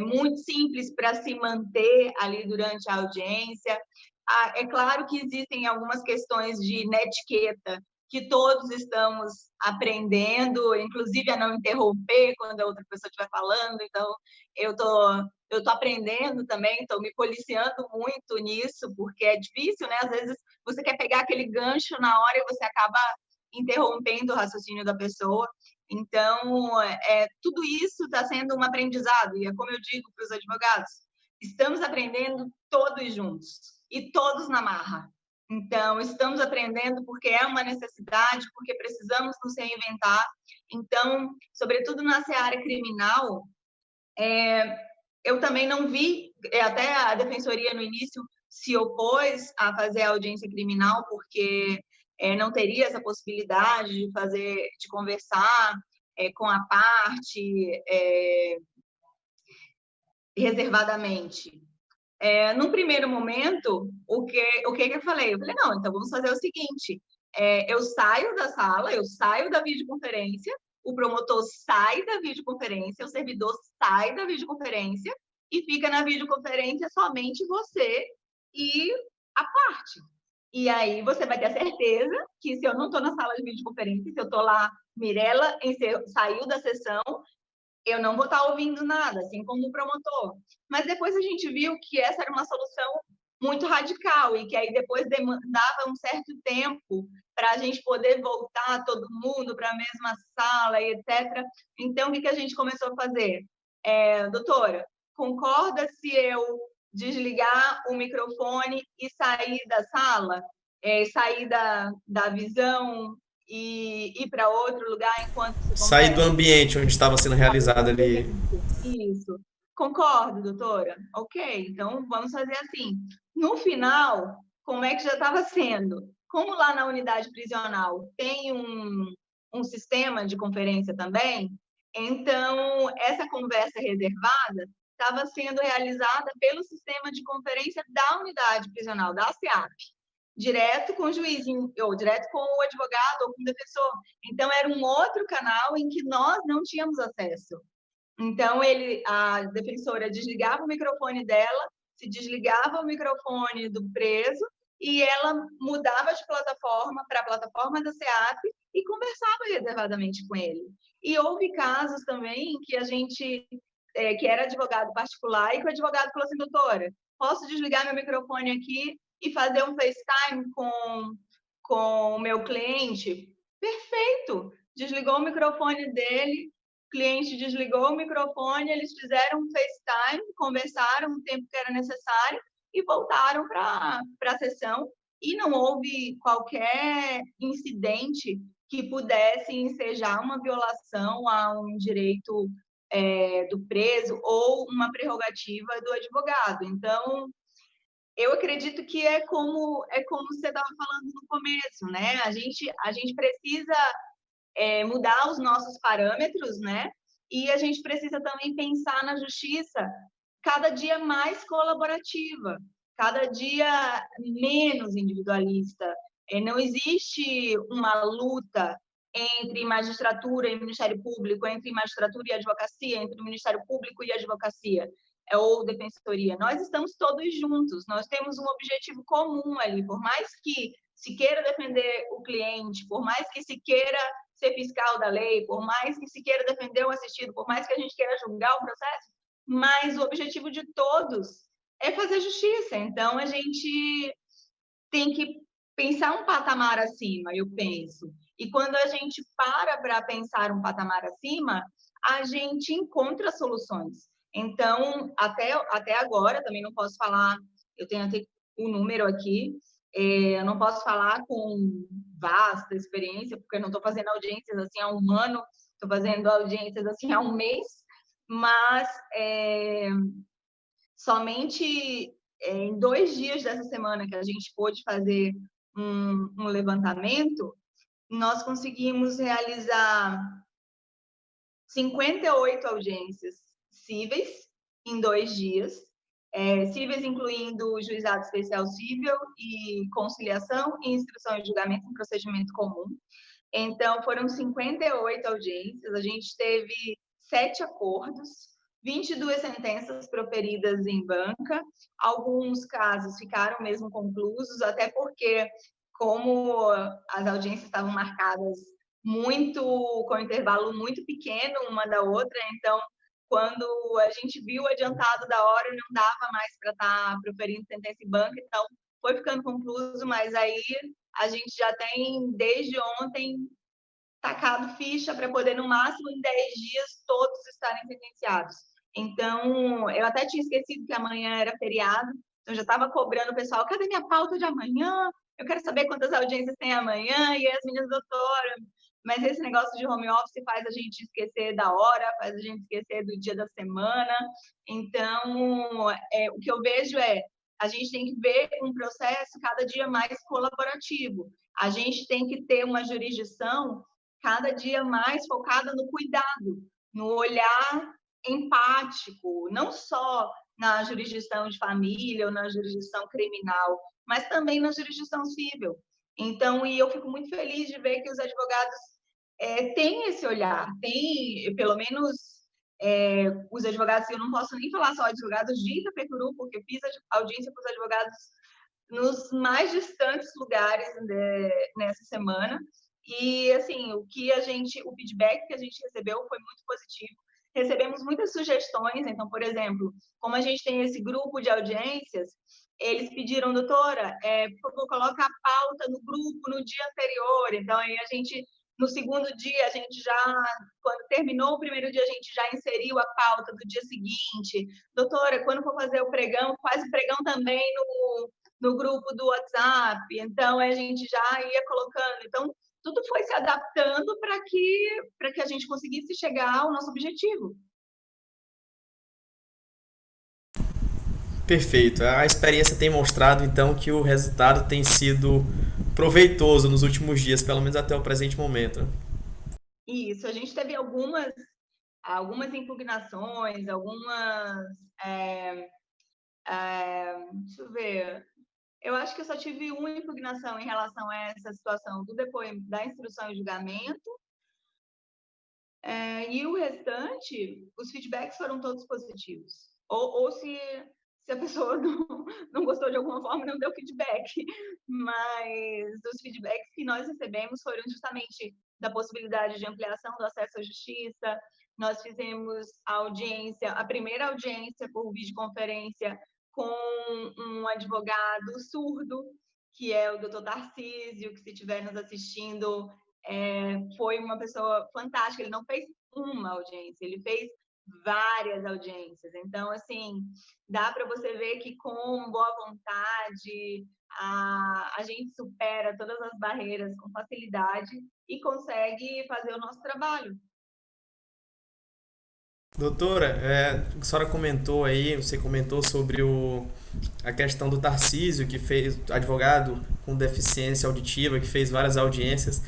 muito simples para se manter ali durante a audiência. É claro que existem algumas questões de netiqueta que todos estamos aprendendo, inclusive a não interromper quando a outra pessoa estiver falando. Então, eu tô aprendendo também, estou me policiando muito nisso, porque é difícil, né? Às vezes você quer pegar aquele gancho na hora e você acaba interrompendo o raciocínio da pessoa. Então, tudo isso está sendo um aprendizado, e é como eu digo para os advogados, estamos aprendendo todos juntos, e todos na marra. Então, estamos aprendendo porque é uma necessidade, porque precisamos nos reinventar. Então, sobretudo na seara criminal, eu também não vi, até a defensoria no início se opôs a fazer a audiência criminal, porque não teria essa possibilidade de conversar com a parte reservadamente. No primeiro momento, o que eu falei? Eu falei, não, então vamos fazer o seguinte, eu saio da sala, eu saio da videoconferência, o promotor sai da videoconferência, o servidor sai da videoconferência e fica na videoconferência somente você e a parte. E aí você vai ter a certeza que se eu não estou na sala de videoconferência, se eu estou lá, Mirela saiu da sessão, eu não vou estar ouvindo nada, assim como o promotor. Mas depois a gente viu que essa era uma solução muito radical e que aí depois demandava um certo tempo para a gente poder voltar todo mundo para a mesma sala e etc. Então, o que a gente começou a fazer? Doutora, concorda se eu desligar o microfone e sair da sala? Sair da visão e ir para outro lugar enquanto se Sair do conversa? ambiente onde estava sendo realizado ali. Isso. Concordo, doutora. Ok, então vamos fazer assim. No final, como é que já estava sendo? Como lá na unidade prisional tem um sistema de conferência também, então essa conversa reservada estava sendo realizada pelo sistema de conferência da unidade prisional, da SEAP, direto com o juiz, ou direto com o advogado ou com o defensor. Então, era um outro canal em que nós não tínhamos acesso. Então, a defensora desligava o microfone dela, se desligava o microfone do preso e ela mudava de plataforma para a plataforma da SEAP e conversava reservadamente com ele. E houve casos também que a gente, que era advogado particular, e que o advogado falou assim, doutora, posso desligar meu microfone aqui e fazer um FaceTime com o meu cliente? Perfeito! Desligou o microfone dele, o cliente desligou o microfone, eles fizeram um FaceTime, conversaram o tempo que era necessário e voltaram para a sessão, e não houve qualquer incidente que pudesse ensejar uma violação a um direito do preso ou uma prerrogativa do advogado. Então, eu acredito que é como você estava falando no começo, né? A gente precisa mudar os nossos parâmetros, né? E a gente precisa também pensar na justiça cada dia mais colaborativa, cada dia menos individualista. Não existe uma luta entre magistratura e Ministério Público, entre magistratura e advocacia, entre o Ministério Público e a advocacia, ou defensoria. Nós estamos todos juntos, nós temos um objetivo comum ali, por mais que se queira defender o cliente, por mais que se queira ser fiscal da lei, por mais que se queira defender o assistido, por mais que a gente queira julgar o processo, mas o objetivo de todos é fazer justiça. Então, a gente tem que pensar um patamar acima, eu penso. E quando a gente para pensar um patamar acima, a gente encontra soluções. Então, até agora, também não posso falar, eu tenho até um número aqui, eu não posso falar com vasta experiência, porque eu não estou fazendo audiências assim há um ano, estou fazendo audiências assim há um mês, mas somente em 2 dias dessa semana que a gente pôde fazer um levantamento, nós conseguimos realizar 58 audiências cíveis em 2 dias, cíveis incluindo juizado especial cível e conciliação e instrução e julgamento em procedimento comum. Então, foram 58 audiências, a gente teve 7 acordos, 22 sentenças proferidas em banca, alguns casos ficaram mesmo conclusos, até porque, como as audiências estavam marcadas com um intervalo muito pequeno uma da outra, então, quando a gente viu o adiantado da hora, não dava mais para estar proferindo sentença em banca, então foi ficando concluso, mas aí a gente já tem, desde ontem, tacado ficha para poder, no máximo, em 10 dias, todos estarem sentenciados. Então, eu até tinha esquecido que amanhã era feriado, então já estava cobrando o pessoal, cadê minha pauta de amanhã? Eu quero saber quantas audiências tem amanhã, e as meninas, doutora, mas esse negócio de home office faz a gente esquecer da hora, faz a gente esquecer do dia da semana. Então, o que eu vejo a gente tem que ver um processo cada dia mais colaborativo. A gente tem que ter uma jurisdição cada dia mais focada no cuidado, no olhar empático, não só na jurisdição de família ou na jurisdição criminal, mas também na jurisdição civil. Então, e eu fico muito feliz de ver que os advogados têm esse olhar, tem, pelo menos, os advogados, eu não posso nem falar só advogados de Itapecuru, porque eu fiz audiência com os advogados nos mais distantes lugares nessa semana, e assim, o feedback que a gente recebeu foi muito positivo. Recebemos muitas sugestões, então, por exemplo, como a gente tem esse grupo de audiências, eles pediram, doutora, por favor, coloca a pauta no grupo no dia anterior. Então, aí a gente, no segundo dia, a gente já, quando terminou o primeiro dia, a gente já inseriu a pauta do dia seguinte. Doutora, quando for fazer o pregão, faz o pregão também no grupo do WhatsApp. Então, a gente já ia colocando. Então, tudo foi se adaptando para que a gente conseguisse chegar ao nosso objetivo. Perfeito. A experiência tem mostrado, então, que o resultado tem sido proveitoso nos últimos dias, pelo menos até o presente momento. Isso, a gente teve algumas impugnações, deixa eu ver, eu acho que eu só tive uma impugnação em relação a essa situação da instrução e julgamento, e o restante, os feedbacks foram todos positivos. Ou se a pessoa não gostou de alguma forma, não deu feedback. Mas os feedbacks que nós recebemos foram justamente da possibilidade de ampliação do acesso à justiça. Nós fizemos a primeira audiência por videoconferência com um advogado surdo, que é o doutor Tarcísio, que, se estiver nos assistindo, foi uma pessoa fantástica. Ele não fez uma audiência, ele fez várias audiências. Então, assim, dá para você ver que com boa vontade a gente supera todas as barreiras com facilidade e consegue fazer o nosso trabalho. Doutora, a senhora comentou aí, você comentou sobre a questão do Tarcísio, que fez, advogado com deficiência auditiva, que fez várias audiências.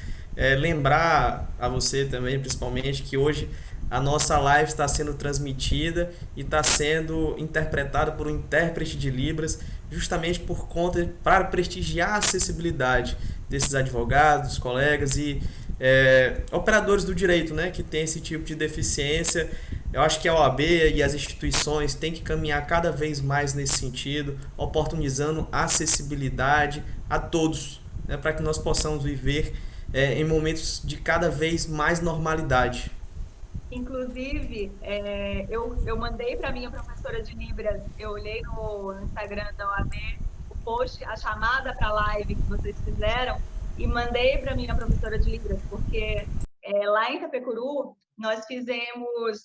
Lembrar a você também, principalmente, que hoje a nossa live está sendo transmitida e está sendo interpretada por um intérprete de Libras, justamente por conta, para prestigiar a acessibilidade desses advogados, colegas e operadores do direito, né, que tem esse tipo de deficiência. Eu acho que a OAB e as instituições têm que caminhar cada vez mais nesse sentido, oportunizando a acessibilidade a todos, né, para que nós possamos viver em momentos de cada vez mais normalidade. Inclusive, eu mandei para minha professora de Libras, eu olhei no Instagram da OAB o post, a chamada para a live que vocês fizeram, e mandei para minha professora de Libras, porque lá em Itapecuru nós fizemos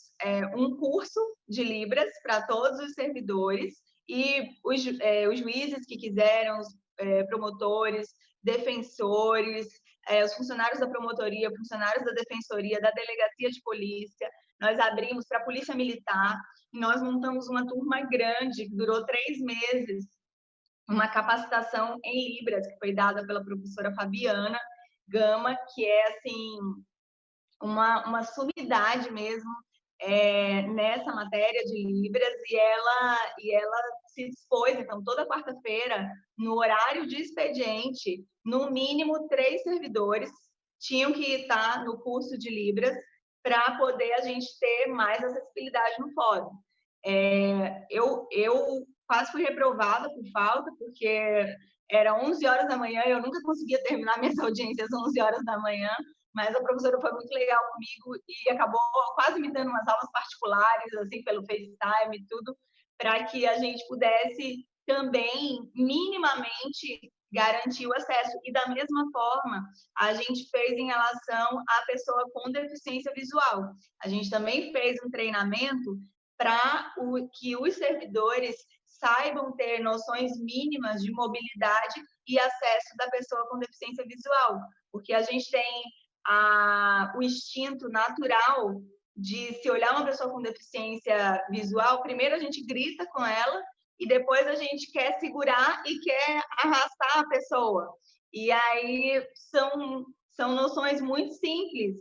um curso de Libras para todos os servidores e os juízes que quiseram, os promotores, defensores, os funcionários da promotoria, funcionários da defensoria, da delegacia de polícia. Nós abrimos para a polícia militar e nós montamos uma turma grande que durou 3 meses, uma capacitação em Libras que foi dada pela professora Fabiana Gama, que é assim uma sumidade mesmo nessa matéria de Libras, e ela se dispôs, então, toda quarta-feira, no horário de expediente, no mínimo 3 servidores tinham que estar no curso de Libras para poder a gente ter mais acessibilidade no fórum. Eu quase fui reprovada por falta, porque era 11 horas da manhã, eu nunca conseguia terminar minhas audiências às 11 horas da manhã, mas a professora foi muito legal comigo e acabou quase me dando umas aulas particulares, assim, pelo FaceTime e tudo, para que a gente pudesse também, minimamente, garantir o acesso. E, da mesma forma, a gente fez em relação à pessoa com deficiência visual. A gente também fez um treinamento para que os servidores saibam ter noções mínimas de mobilidade e acesso da pessoa com deficiência visual, porque a gente tem o instinto natural de se olhar uma pessoa com deficiência visual, primeiro a gente grita com ela e depois a gente quer segurar e quer arrastar a pessoa. E aí são noções muito simples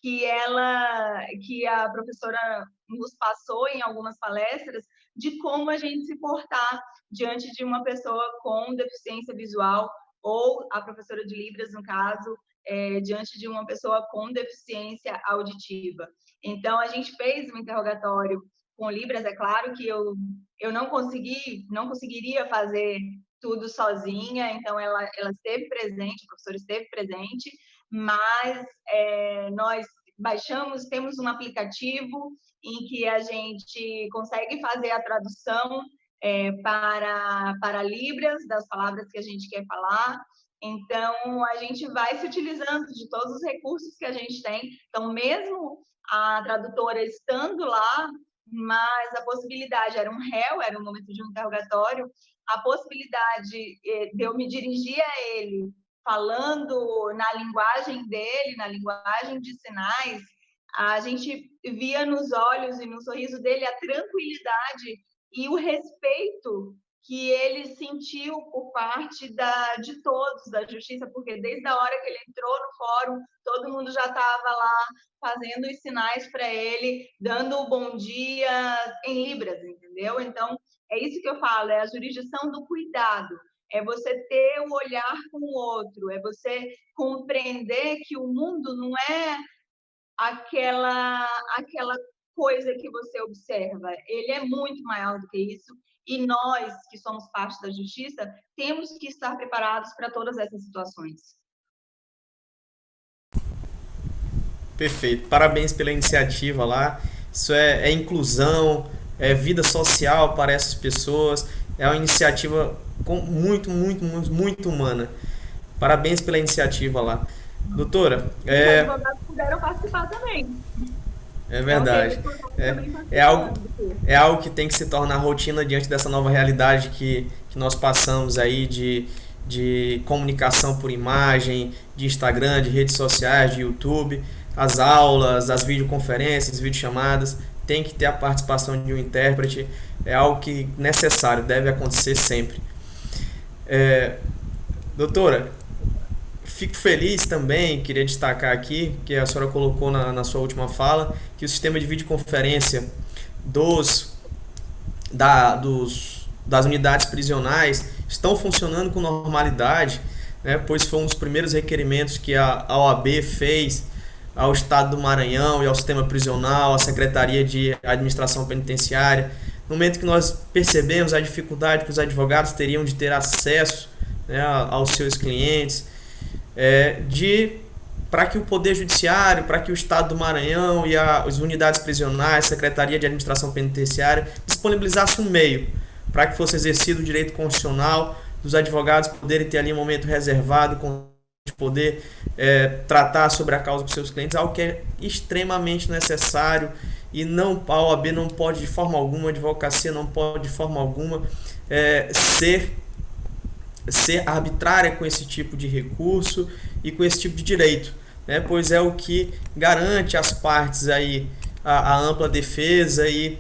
que a professora nos passou em algumas palestras de como a gente se portar diante de uma pessoa com deficiência visual, ou a professora de Libras, no caso, diante de uma pessoa com deficiência auditiva. Então, a gente fez um interrogatório com Libras. É claro que eu não conseguiria fazer tudo sozinha, então ela esteve presente, a professora esteve presente, mas nós temos um aplicativo em que a gente consegue fazer a tradução para Libras, das palavras que a gente quer falar. Então, a gente vai se utilizando de todos os recursos que a gente tem. Então, mesmo a tradutora estando lá, mas a possibilidade era um réu, era um momento de um interrogatório, a possibilidade de eu me dirigir a ele falando na linguagem dele, na linguagem de sinais, a gente via nos olhos e no sorriso dele a tranquilidade e o respeito que ele sentiu por parte de todos, da justiça, porque desde a hora que ele entrou no fórum, todo mundo já estava lá fazendo os sinais para ele, dando o bom dia em Libras, entendeu? Então, é isso que eu falo, é a jurisdição do cuidado, é você ter o olhar com o outro, é você compreender que o mundo não é aquela coisa que você observa, ele é muito maior do que isso, e nós, que somos parte da justiça, temos que estar preparados para todas essas situações. Perfeito. Parabéns pela iniciativa lá. Isso é inclusão, é vida social para essas pessoas. É uma iniciativa muito, muito, muito, muito humana. Parabéns pela iniciativa lá. Doutora, Os advogados puderam participar também. É verdade. É algo que tem que se tornar rotina diante dessa nova realidade que nós passamos aí de comunicação por imagem, de Instagram, de redes sociais, de YouTube, as aulas, as videoconferências, videochamadas. tem que ter a participação de um intérprete, é algo que necessário, deve acontecer sempre. Doutora, fico feliz também, queria destacar aqui, que a senhora colocou na sua última fala, que o sistema de videoconferência dos, das unidades prisionais estão funcionando com normalidade, né, pois foi um dos primeiros requerimentos que a OAB fez ao Estado do Maranhão e ao sistema prisional, à Secretaria de Administração Penitenciária, no momento que nós percebemos a dificuldade que os advogados teriam de ter acesso, né, aos seus clientes, para que o Poder Judiciário, para que o Estado do Maranhão e as unidades prisionais, Secretaria de Administração Penitenciária, disponibilizasse um meio para que fosse exercido o direito constitucional dos advogados poderem ter ali um momento reservado com de poder tratar sobre a causa dos seus clientes, algo que é extremamente necessário e não, a OAB não pode de forma alguma, a advocacia não pode de forma alguma ser arbitrária com esse tipo de recurso e com esse tipo de direito, né? Pois é o que garante às partes aí a ampla defesa e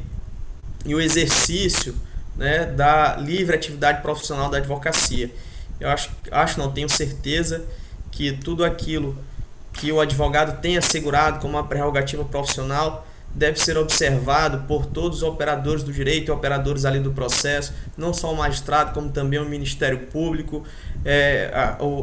o exercício, né, da livre atividade profissional da advocacia. Eu não tenho certeza que tudo aquilo que o advogado tem assegurado como uma prerrogativa profissional deve ser observado por todos os operadores do direito e operadores ali do processo, não só o magistrado, como também o Ministério Público,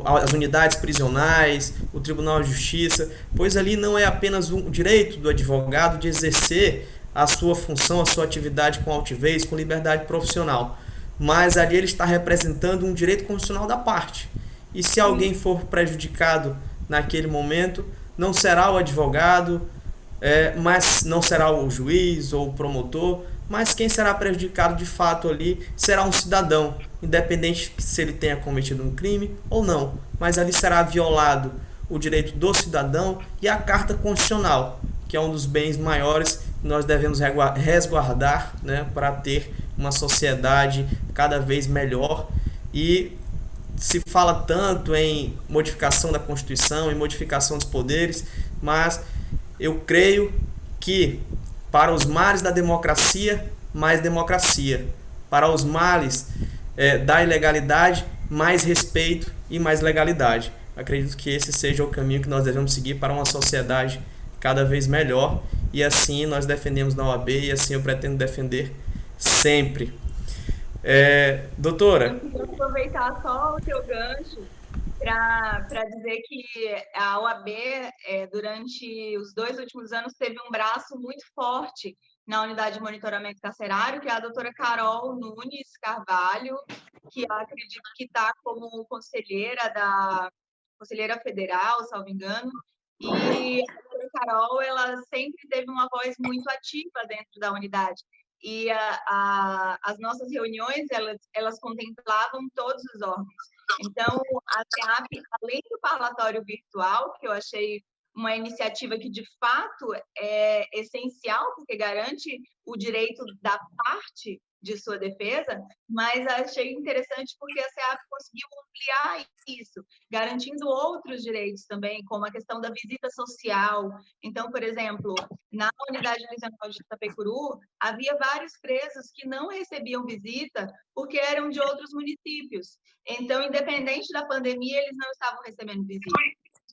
as unidades prisionais, o Tribunal de Justiça, pois ali não é apenas o direito do advogado de exercer a sua função, a sua atividade com altivez, com liberdade profissional, mas ali ele está representando um direito constitucional da parte. E se alguém for prejudicado naquele momento, não será o advogado, mas não será o juiz ou o promotor, mas quem será prejudicado de fato ali será um cidadão, independente se ele tenha cometido um crime ou não, mas ali será violado o direito do cidadão e a Carta Constitucional, que é um dos bens maiores que nós devemos resguardar, né, para ter uma sociedade cada vez melhor. E se fala tanto em modificação da Constituição, em modificação dos poderes, mas eu creio que para os males da democracia, mais democracia. Para os males da ilegalidade, mais respeito e mais legalidade. Acredito que esse seja o caminho que nós devemos seguir para uma sociedade cada vez melhor. E assim nós defendemos na OAB e assim eu pretendo defender sempre. Doutora? Eu queria aproveitar só o teu gancho para dizer que a OAB, durante os 2 últimos anos, teve um braço muito forte na unidade de monitoramento carcerário, que é a doutora Carol Nunes Carvalho, que eu acredito que está como conselheira federal, salvo engano, e a doutora Carol, ela sempre teve uma voz muito ativa dentro da unidade. E as nossas reuniões, elas contemplavam todos os órgãos. Então, a SEAP, além do parlatório virtual, que eu achei uma iniciativa que, de fato, é essencial, porque garante o direito da parte de sua defesa, mas achei interessante porque a SEAP conseguiu ampliar isso, garantindo outros direitos também, como a questão da visita social. Então, por exemplo, na unidade prisional de Itapecuru, havia vários presos que não recebiam visita porque eram de outros municípios. Então, independente da pandemia, eles não estavam recebendo visita.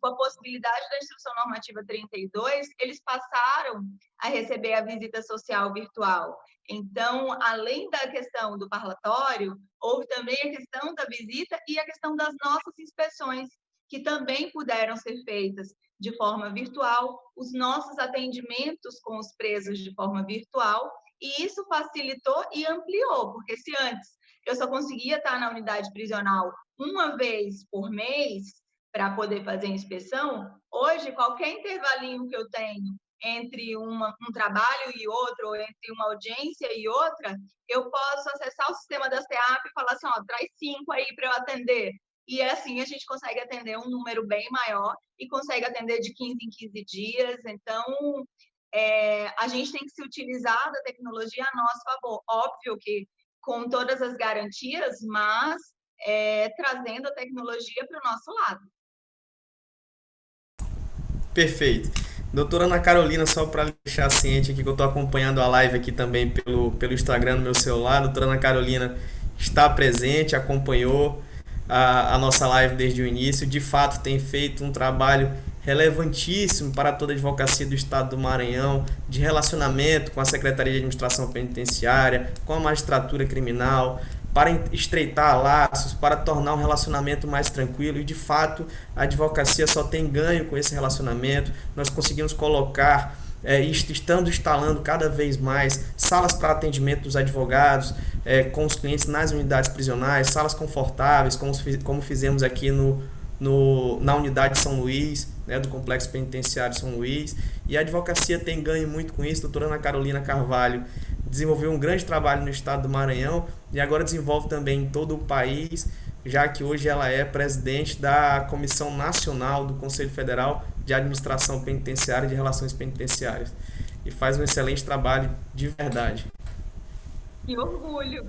Com a possibilidade da Instrução Normativa 32, eles passaram a receber a visita social virtual. Então, além da questão do parlatório, houve também a questão da visita e a questão das nossas inspeções, que também puderam ser feitas de forma virtual, os nossos atendimentos com os presos de forma virtual, e isso facilitou e ampliou, porque se antes eu só conseguia estar na unidade prisional uma vez por mês para poder fazer inspeção, hoje qualquer intervalinho que eu tenho entre um trabalho e outro, ou entre uma audiência e outra, eu posso acessar o sistema da SEAP e falar assim, traz 5 aí para eu atender. E assim a gente consegue atender um número bem maior e consegue atender de 15 em 15 dias. Então, a gente tem que se utilizar da tecnologia a nosso favor. Óbvio que com todas as garantias, mas trazendo a tecnologia para o nosso lado. Perfeito. Doutora Ana Carolina, só para deixar ciente aqui que eu estou acompanhando a live aqui também pelo Instagram no meu celular. A doutora Ana Carolina está presente, acompanhou a nossa live desde o início. De fato, tem feito um trabalho relevantíssimo para toda a advocacia do Estado do Maranhão, de relacionamento com a Secretaria de Administração Penitenciária, com a magistratura criminal, para estreitar laços, para tornar um relacionamento mais tranquilo. E de fato a advocacia só tem ganho com esse relacionamento. Nós conseguimos colocar estamos instalando cada vez mais salas para atendimento dos advogados com os clientes nas unidades prisionais, salas confortáveis, como fizemos aqui na unidade de São Luís, né, do Complexo Penitenciário São Luís. E a advocacia tem ganho muito com isso. A doutora Ana Carolina Carvalho desenvolveu um grande trabalho no estado do Maranhão e agora desenvolve também em todo o país, já que hoje ela é presidente da Comissão Nacional do Conselho Federal de Administração Penitenciária e de Relações Penitenciárias. E faz um excelente trabalho de verdade. Que orgulho,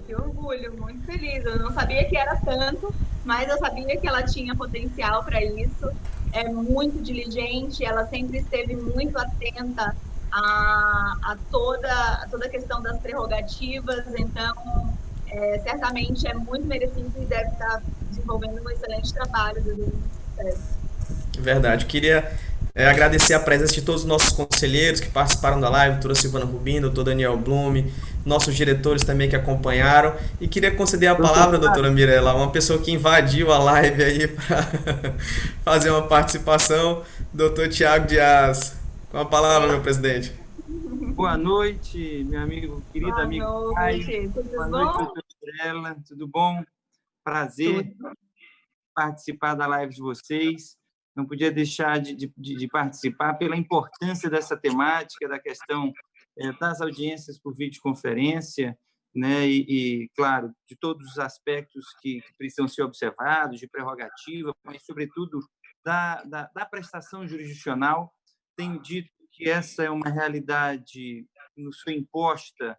muito feliz. Eu não sabia que era tanto, mas eu sabia que ela tinha potencial para isso. É muito diligente, ela sempre esteve muito atenta a toda a questão das prerrogativas, então certamente é muito merecido e deve estar desenvolvendo um excelente trabalho do Verdade. Queria agradecer a presença de todos os nossos conselheiros que participaram da live, doutora Silvana Rubino, doutor Daniel Blume, nossos diretores também que acompanharam. E queria conceder a palavra, doutora Mirela, uma pessoa que invadiu a live aí para fazer uma participação, doutor Tiago Dias. Com a palavra, meu presidente. Boa noite, meu amigo, querido amigo Caio. Boa noite, doutora Mirela. Tudo bom? Prazer participar da live de vocês. Não podia deixar de participar pela importância dessa temática, da questão das audiências por videoconferência, né? Claro, de todos os aspectos que precisam ser observados, de prerrogativa, mas, sobretudo, da prestação jurisdicional. Tenho dito que essa é uma realidade nos foi imposta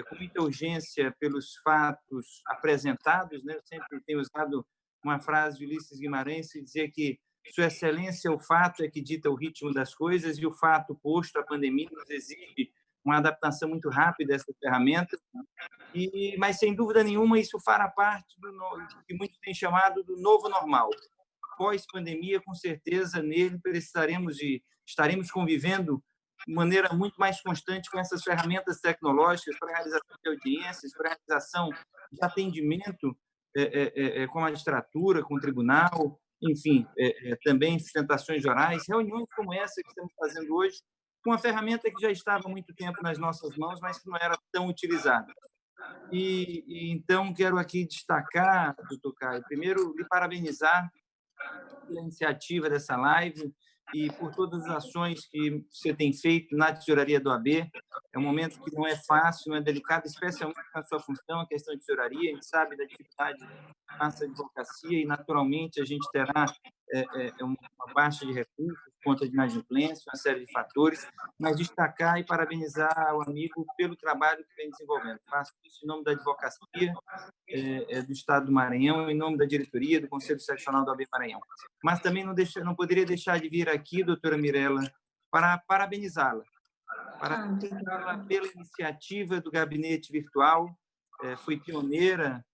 com muita urgência pelos fatos apresentados, né? Eu sempre tenho usado uma frase de Ulisses Guimarães que dizia que Sua Excelência, o fato é que dita o ritmo das coisas e o fato posto, a pandemia, nos exige uma adaptação muito rápida dessas ferramentas, mas, sem dúvida nenhuma, isso fará parte do que muitos têm chamado do novo normal. Pós-pandemia, com certeza, nele estaremos convivendo de maneira muito mais constante com essas ferramentas tecnológicas para a realização de audiências, para a realização de atendimento com a magistratura, com o tribunal, enfim, também sustentações orais, reuniões como essa que estamos fazendo hoje, com uma ferramenta que já estava há muito tempo nas nossas mãos, mas que não era tão utilizada. Então, quero aqui destacar, doutor Caio, primeiro, lhe parabenizar pela iniciativa dessa live e por todas as ações que você tem feito na tesouraria do AB. É um momento que não é fácil, não é delicado, especialmente na sua função, a questão de tesouraria. A gente sabe da dificuldade da nossa advocacia e, naturalmente, a gente terá uma baixa de recursos, conta de inadimplência, uma série de fatores, mas destacar e parabenizar o amigo pelo trabalho que vem desenvolvendo. Faço isso em nome da advocacia do Estado do Maranhão, em nome da diretoria do Conselho Seccional do AB Maranhão. Mas também não poderia deixar de vir aqui, doutora Mirela, para parabenizá-la pela iniciativa do gabinete virtual. Foi pioneira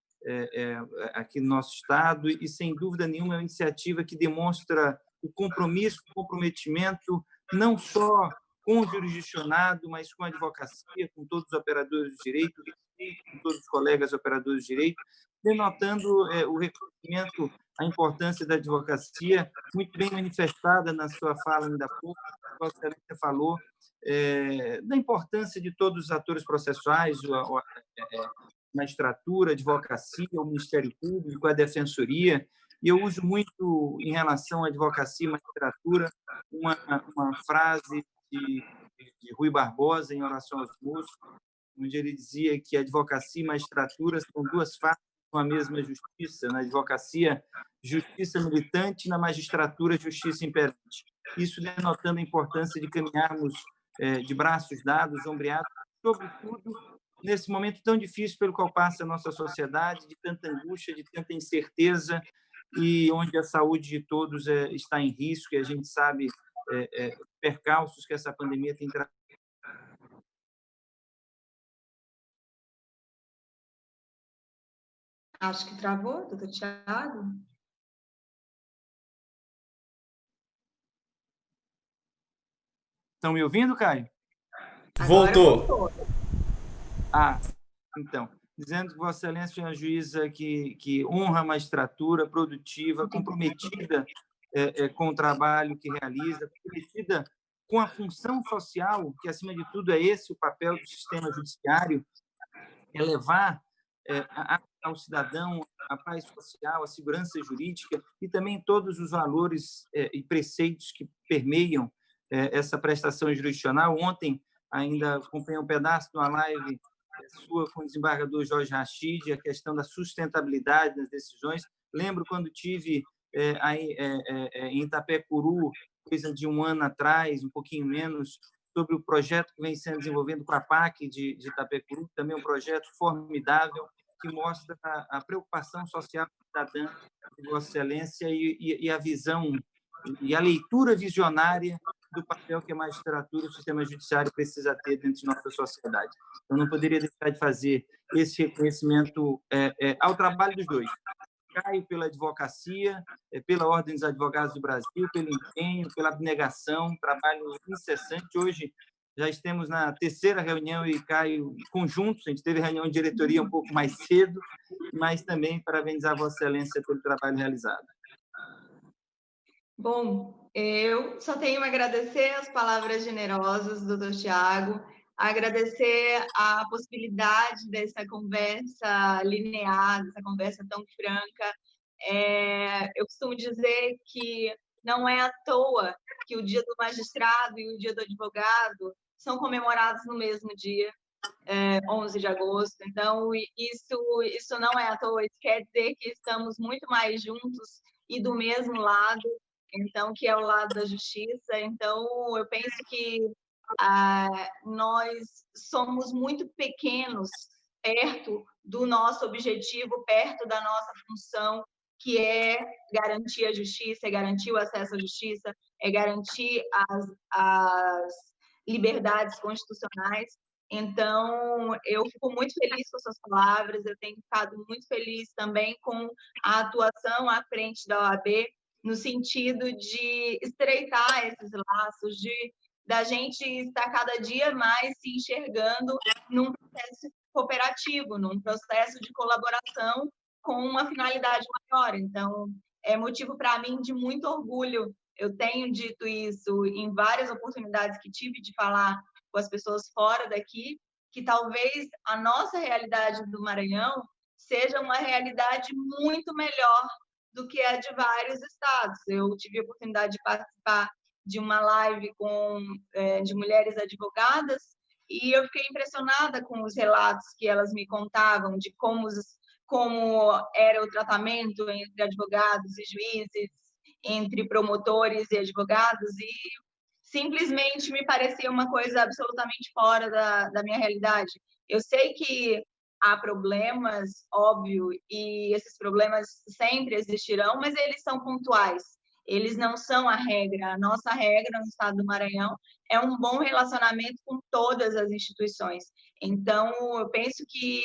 aqui no nosso Estado e, sem dúvida nenhuma, é uma iniciativa que demonstra o compromisso, o comprometimento, não só com o jurisdicionado, mas com a advocacia, com todos os operadores de direito, com todos os colegas operadores de direito, denotando o reconhecimento, a importância da advocacia, muito bem manifestada na sua fala ainda há pouco, a Excelência falou, da importância de todos os atores processuais, a magistratura, a advocacia, o Ministério Público, a Defensoria. E eu uso muito, em relação à advocacia e magistratura, uma frase de Rui Barbosa, em Oração aos Moços, onde ele dizia que a advocacia e a magistratura são duas faces com a mesma justiça. Na advocacia, justiça militante; na magistratura, justiça imperante. Isso denotando a importância de caminharmos de braços dados, ombreados, sobretudo nesse momento tão difícil pelo qual passa a nossa sociedade, de tanta angústia, de tanta incerteza, e onde a saúde de todos está em risco, e a gente sabe percalços que essa pandemia tem trazido. Acho que travou, doutor Tiago. Estão me ouvindo, Caio? Voltou. Então, dizendo que Vossa Excelência é uma juíza que honra a magistratura, produtiva, comprometida com o trabalho que realiza, comprometida com a função social, que, acima de tudo, é esse o papel do sistema judiciário, é levar ao cidadão a paz social, a segurança jurídica e também todos os valores e preceitos que permeiam essa prestação jurisdicional. Ontem, ainda acompanhei um pedaço de uma live sua com o desembargador Jorge Rachid, a questão da sustentabilidade das decisões. Lembro quando tive em Itapecuru, coisa de um ano atrás, um pouquinho menos, sobre o projeto que vem sendo desenvolvido com a PAC de Itapecuru, também um projeto formidável que mostra a preocupação social cidadã de Vossa Excelência e a visão e a leitura visionária do papel que a magistratura e o sistema judiciário precisa ter dentro de nossa sociedade. Eu não poderia deixar de fazer esse reconhecimento ao trabalho dos dois. Caio pela advocacia, pela Ordem dos Advogados do Brasil, pelo empenho, pela abnegação, trabalho incessante. Hoje já estamos na 3ª reunião e Caio conjuntos, a gente teve reunião de diretoria um pouco mais cedo, mas também parabenizar Vossa Excelência pelo trabalho realizado. Bom, eu só tenho a agradecer as palavras generosas do doutor Tiago, agradecer a possibilidade dessa conversa linear, dessa conversa tão franca. Eu costumo dizer que não é à toa que o dia do magistrado e o dia do advogado são comemorados no mesmo dia, 11 de agosto. Então, isso não é à toa, isso quer dizer que estamos muito mais juntos e do mesmo lado, então, que é o lado da justiça. Então, eu penso que nós somos muito pequenos perto do nosso objetivo, perto da nossa função, que é garantir a justiça, é garantir o acesso à justiça, é garantir as liberdades constitucionais. Então, eu fico muito feliz com as suas palavras, eu tenho ficado muito feliz também com a atuação à frente da OAB, no sentido de estreitar esses laços, da gente estar cada dia mais se enxergando num processo cooperativo, num processo de colaboração com uma finalidade maior. Então, é motivo para mim de muito orgulho. Eu tenho dito isso em várias oportunidades que tive de falar com as pessoas fora daqui, que talvez a nossa realidade do Maranhão seja uma realidade muito melhor do que a de vários estados. Eu tive a oportunidade de participar de uma live de mulheres advogadas e eu fiquei impressionada com os relatos que elas me contavam de como era o tratamento entre advogados e juízes, entre promotores e advogados, e simplesmente me parecia uma coisa absolutamente fora da minha realidade. Eu sei que há problemas, óbvio, e esses problemas sempre existirão, mas eles são pontuais. Eles não são a regra. A nossa regra no estado do Maranhão é um bom relacionamento com todas as instituições. Então, eu penso que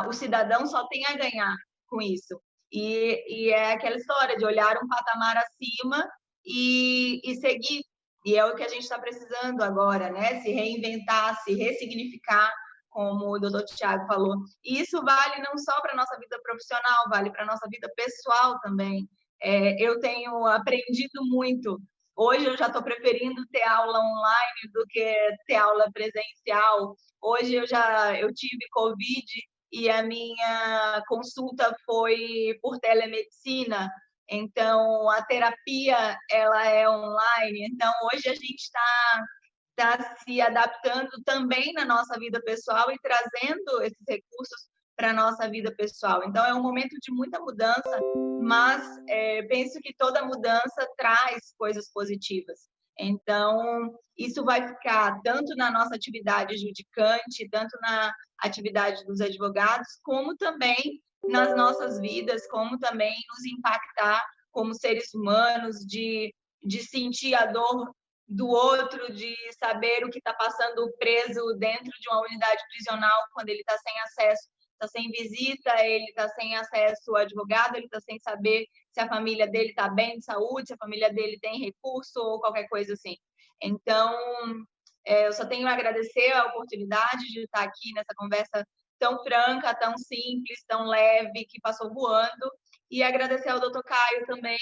o cidadão só tem a ganhar com isso. E é aquela história de olhar um patamar acima e seguir. E é o que a gente está precisando agora, né? Se reinventar, se ressignificar, como o doutor Tiago falou. E isso vale não só para a nossa vida profissional, vale para a nossa vida pessoal também. Eu tenho aprendido muito. Hoje eu já estou preferindo ter aula online do que ter aula presencial. Hoje eu tive Covid e a minha consulta foi por telemedicina. Então, a terapia ela é online. Então, hoje a gente está se adaptando também na nossa vida pessoal e trazendo esses recursos para a nossa vida pessoal. Então, é um momento de muita mudança, mas penso que toda mudança traz coisas positivas. Então, isso vai ficar tanto na nossa atividade judicante, tanto na atividade dos advogados, como também nas nossas vidas, como também nos impactar como seres humanos, de de sentir a dor do outro, de saber o que está passando o preso dentro de uma unidade prisional quando ele está sem acesso, está sem visita, ele está sem acesso ao advogado, ele está sem saber se a família dele está bem de saúde, se a família dele tem recurso ou qualquer coisa assim. Então, eu só tenho a agradecer a oportunidade de estar aqui nessa conversa tão franca, tão simples, tão leve, que passou voando, e agradecer ao Dr. Caio também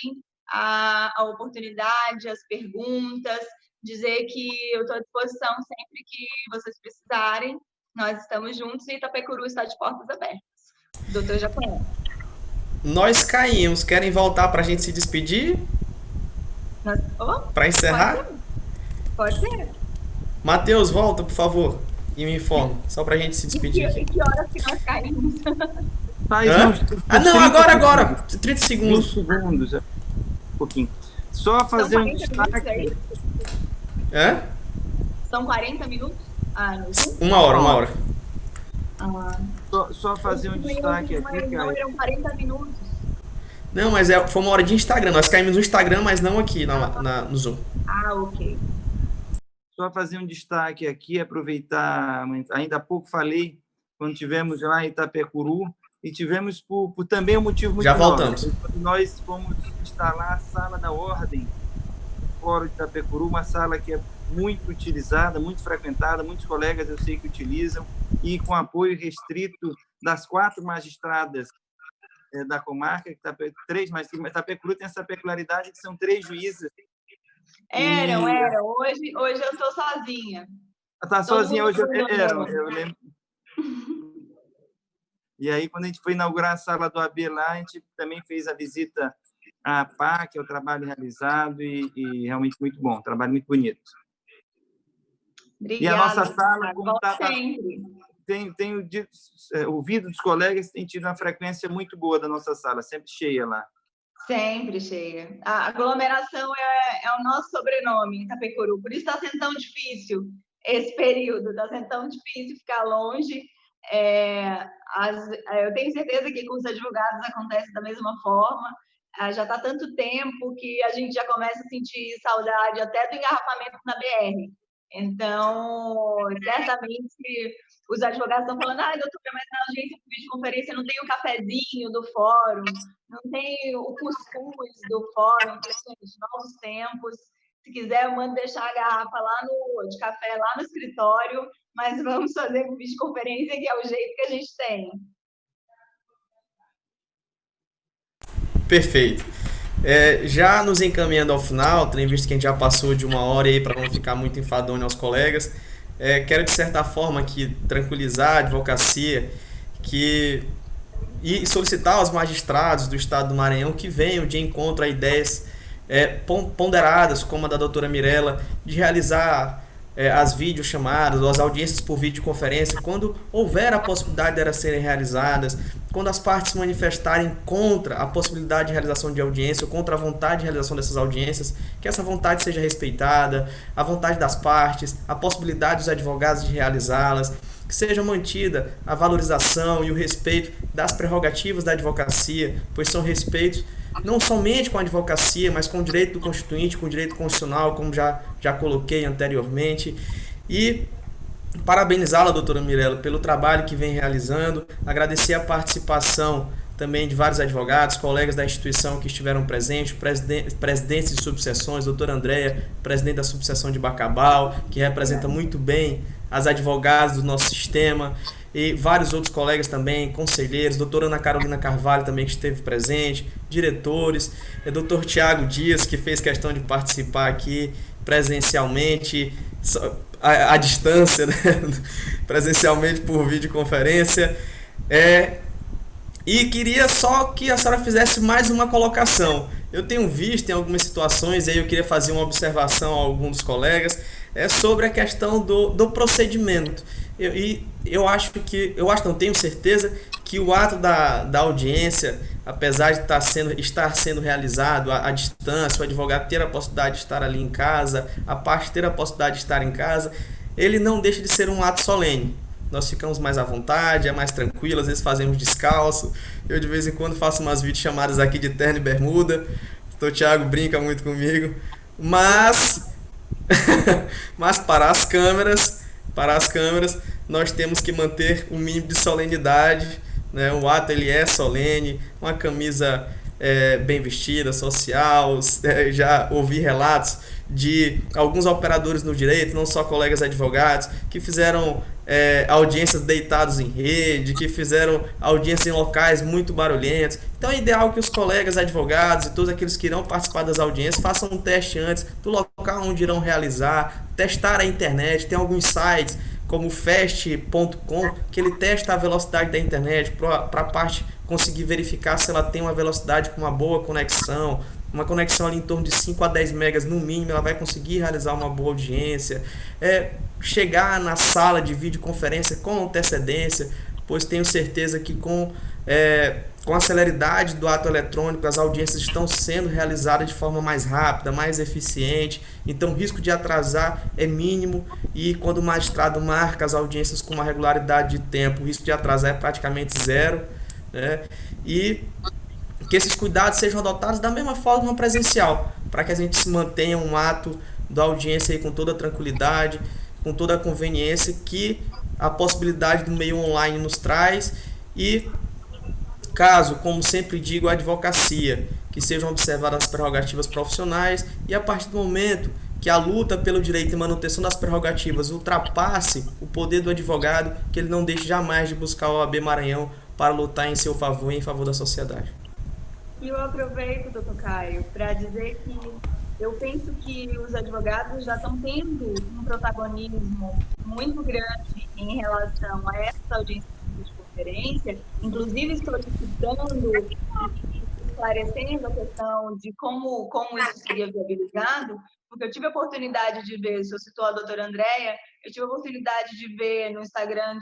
a oportunidade, as perguntas, dizer que eu estou à disposição sempre que vocês precisarem. Nós estamos juntos e Itapecuru está de portas abertas. O doutor já conhece. Nós caímos. Querem voltar para a gente se despedir? Para encerrar? Pode ser. Matheus, volta, por favor, e me informe, só para a gente se despedir aqui. E que horas que nós caímos? Não, agora. 30 segundos. 30 segundos, um pouquinho. Só fazer um destaque. São 40 minutos? Uma hora. Só fazer um destaque aqui, Não, eram 40 minutos. Não, mas foi uma hora de Instagram. Nós caímos no Instagram, mas não aqui no Zoom. Ok. Só fazer um destaque aqui, aproveitar, ainda há pouco falei, quando tivemos lá em Itapecuru, e tivemos por também um motivo muito Já voltamos. Nós fomos instalar a Sala da Ordem no Fórum de Itapecuru, uma sala que é muito utilizada, muito frequentada, muitos colegas eu sei que utilizam, e com apoio restrito das 4 magistradas da comarca, três, mas Itapecuru tem essa peculiaridade que são 3 juízas. Eram. Hoje eu estou sozinha. Está sozinha hoje? Eu lembro. E aí, quando a gente foi inaugurar a sala do AB lá, a gente também fez a visita à APA, que é o trabalho realizado, e realmente muito bom, trabalho muito bonito. Obrigada. E a nossa sala, como está... Tenho ouvido dos colegas, tem tido uma frequência muito boa da nossa sala, sempre cheia lá. Sempre cheia. A aglomeração é o nosso sobrenome, Itapecuru. Por isso está sendo tão difícil esse período, está sendo tão difícil ficar longe. Eu tenho certeza que com os advogados acontece da mesma forma. Já está tanto tempo que a gente já começa a sentir saudade até do engarrafamento na BR. Então, certamente, os advogados estão falando, doutora, mas na agência de videoconferência não tem o cafezinho do fórum, não tem o cuscuz do fórum, novos tempos. Se quiser, eu mando deixar a garrafa de café lá no escritório, mas vamos fazer videoconferência, que é o jeito que a gente tem. Perfeito. Já nos encaminhando ao final, tendo visto que a gente já passou de 1 hora aí para não ficar muito enfadonho aos colegas, quero de certa forma aqui tranquilizar a advocacia e solicitar aos magistrados do estado do Maranhão que venham de encontro a ideias ponderadas, como a da doutora Mirela, de realizar as videochamadas ou as audiências por videoconferência, quando houver a possibilidade de elas serem realizadas, quando as partes se manifestarem contra a possibilidade de realização de audiência ou contra a vontade de realização dessas audiências, que essa vontade seja respeitada, a vontade das partes, a possibilidade dos advogados de realizá-las, que seja mantida a valorização e o respeito das prerrogativas da advocacia, pois são respeitos não somente com a advocacia, mas com o direito do constituinte, com o direito constitucional, como já coloquei anteriormente. E parabenizá-la, doutora Mirela, pelo trabalho que vem realizando, agradecer a participação também de vários advogados, colegas da instituição que estiveram presentes, presidentes de subseções, doutora Andréia, presidente da subseção de Bacabal, que representa muito bem as advogadas do nosso sistema, e vários outros colegas também, conselheiros, doutora Ana Carolina Carvalho também que esteve presente, diretores, doutor Tiago Dias, que fez questão de participar aqui presencialmente, à distância, né? Presencialmente por videoconferência. E queria só que a senhora fizesse mais uma colocação. Eu tenho visto em algumas situações, e aí eu queria fazer uma observação a alguns dos colegas, sobre a questão do procedimento. Tenho certeza que o ato da audiência, apesar de estar sendo realizado à distância, o advogado ter a possibilidade de estar ali em casa, a parte ter a possibilidade de estar em casa, ele não deixa de ser um ato solene. Nós ficamos mais à vontade, é mais tranquilo, às vezes fazemos descalço. Eu de vez em quando faço umas videochamadas aqui de terno e bermuda. O Thiago brinca muito comigo. Mas, mas para as câmeras, nós temos que manter o mínimo de solenidade, né? O ato ele é solene, uma camisa bem vestida, social. Já ouvi relatos de alguns operadores no direito, não só colegas advogados, que fizeram audiências deitados em rede, que fizeram audiências em locais muito barulhentos. Então é ideal que os colegas advogados e todos aqueles que irão participar das audiências façam um teste antes do local onde irão realizar, testar a internet. Tem alguns sites como o fast.com, que ele testa a velocidade da internet para a parte conseguir verificar se ela tem uma velocidade com uma boa conexão, uma conexão ali em torno de 5 a 10 megas no mínimo, ela vai conseguir realizar uma boa audiência. Chegar na sala de videoconferência com antecedência, pois tenho certeza que com a celeridade do ato eletrônico, as audiências estão sendo realizadas de forma mais rápida, mais eficiente, então o risco de atrasar é mínimo, e quando o magistrado marca as audiências com uma regularidade de tempo, o risco de atrasar é praticamente zero, né? E que esses cuidados sejam adotados da mesma forma presencial, para que a gente se mantenha um ato da audiência aí com toda a tranquilidade, com toda a conveniência que a possibilidade do meio online nos traz. E caso, como sempre digo, a advocacia, que sejam observadas as prerrogativas profissionais, e a partir do momento que a luta pelo direito e manutenção das prerrogativas ultrapasse o poder do advogado, que ele não deixe jamais de buscar o OAB Maranhão para lutar em seu favor e em favor da sociedade. E eu aproveito, doutor Caio, para dizer que eu penso que os advogados já estão tendo um protagonismo muito grande em relação a essa audiência de conferência, inclusive solicitando e esclarecendo a questão de como isso seria viabilizado, porque eu tive a oportunidade de ver, se eu citou a doutora Andréia, eu tive a oportunidade de ver no Instagram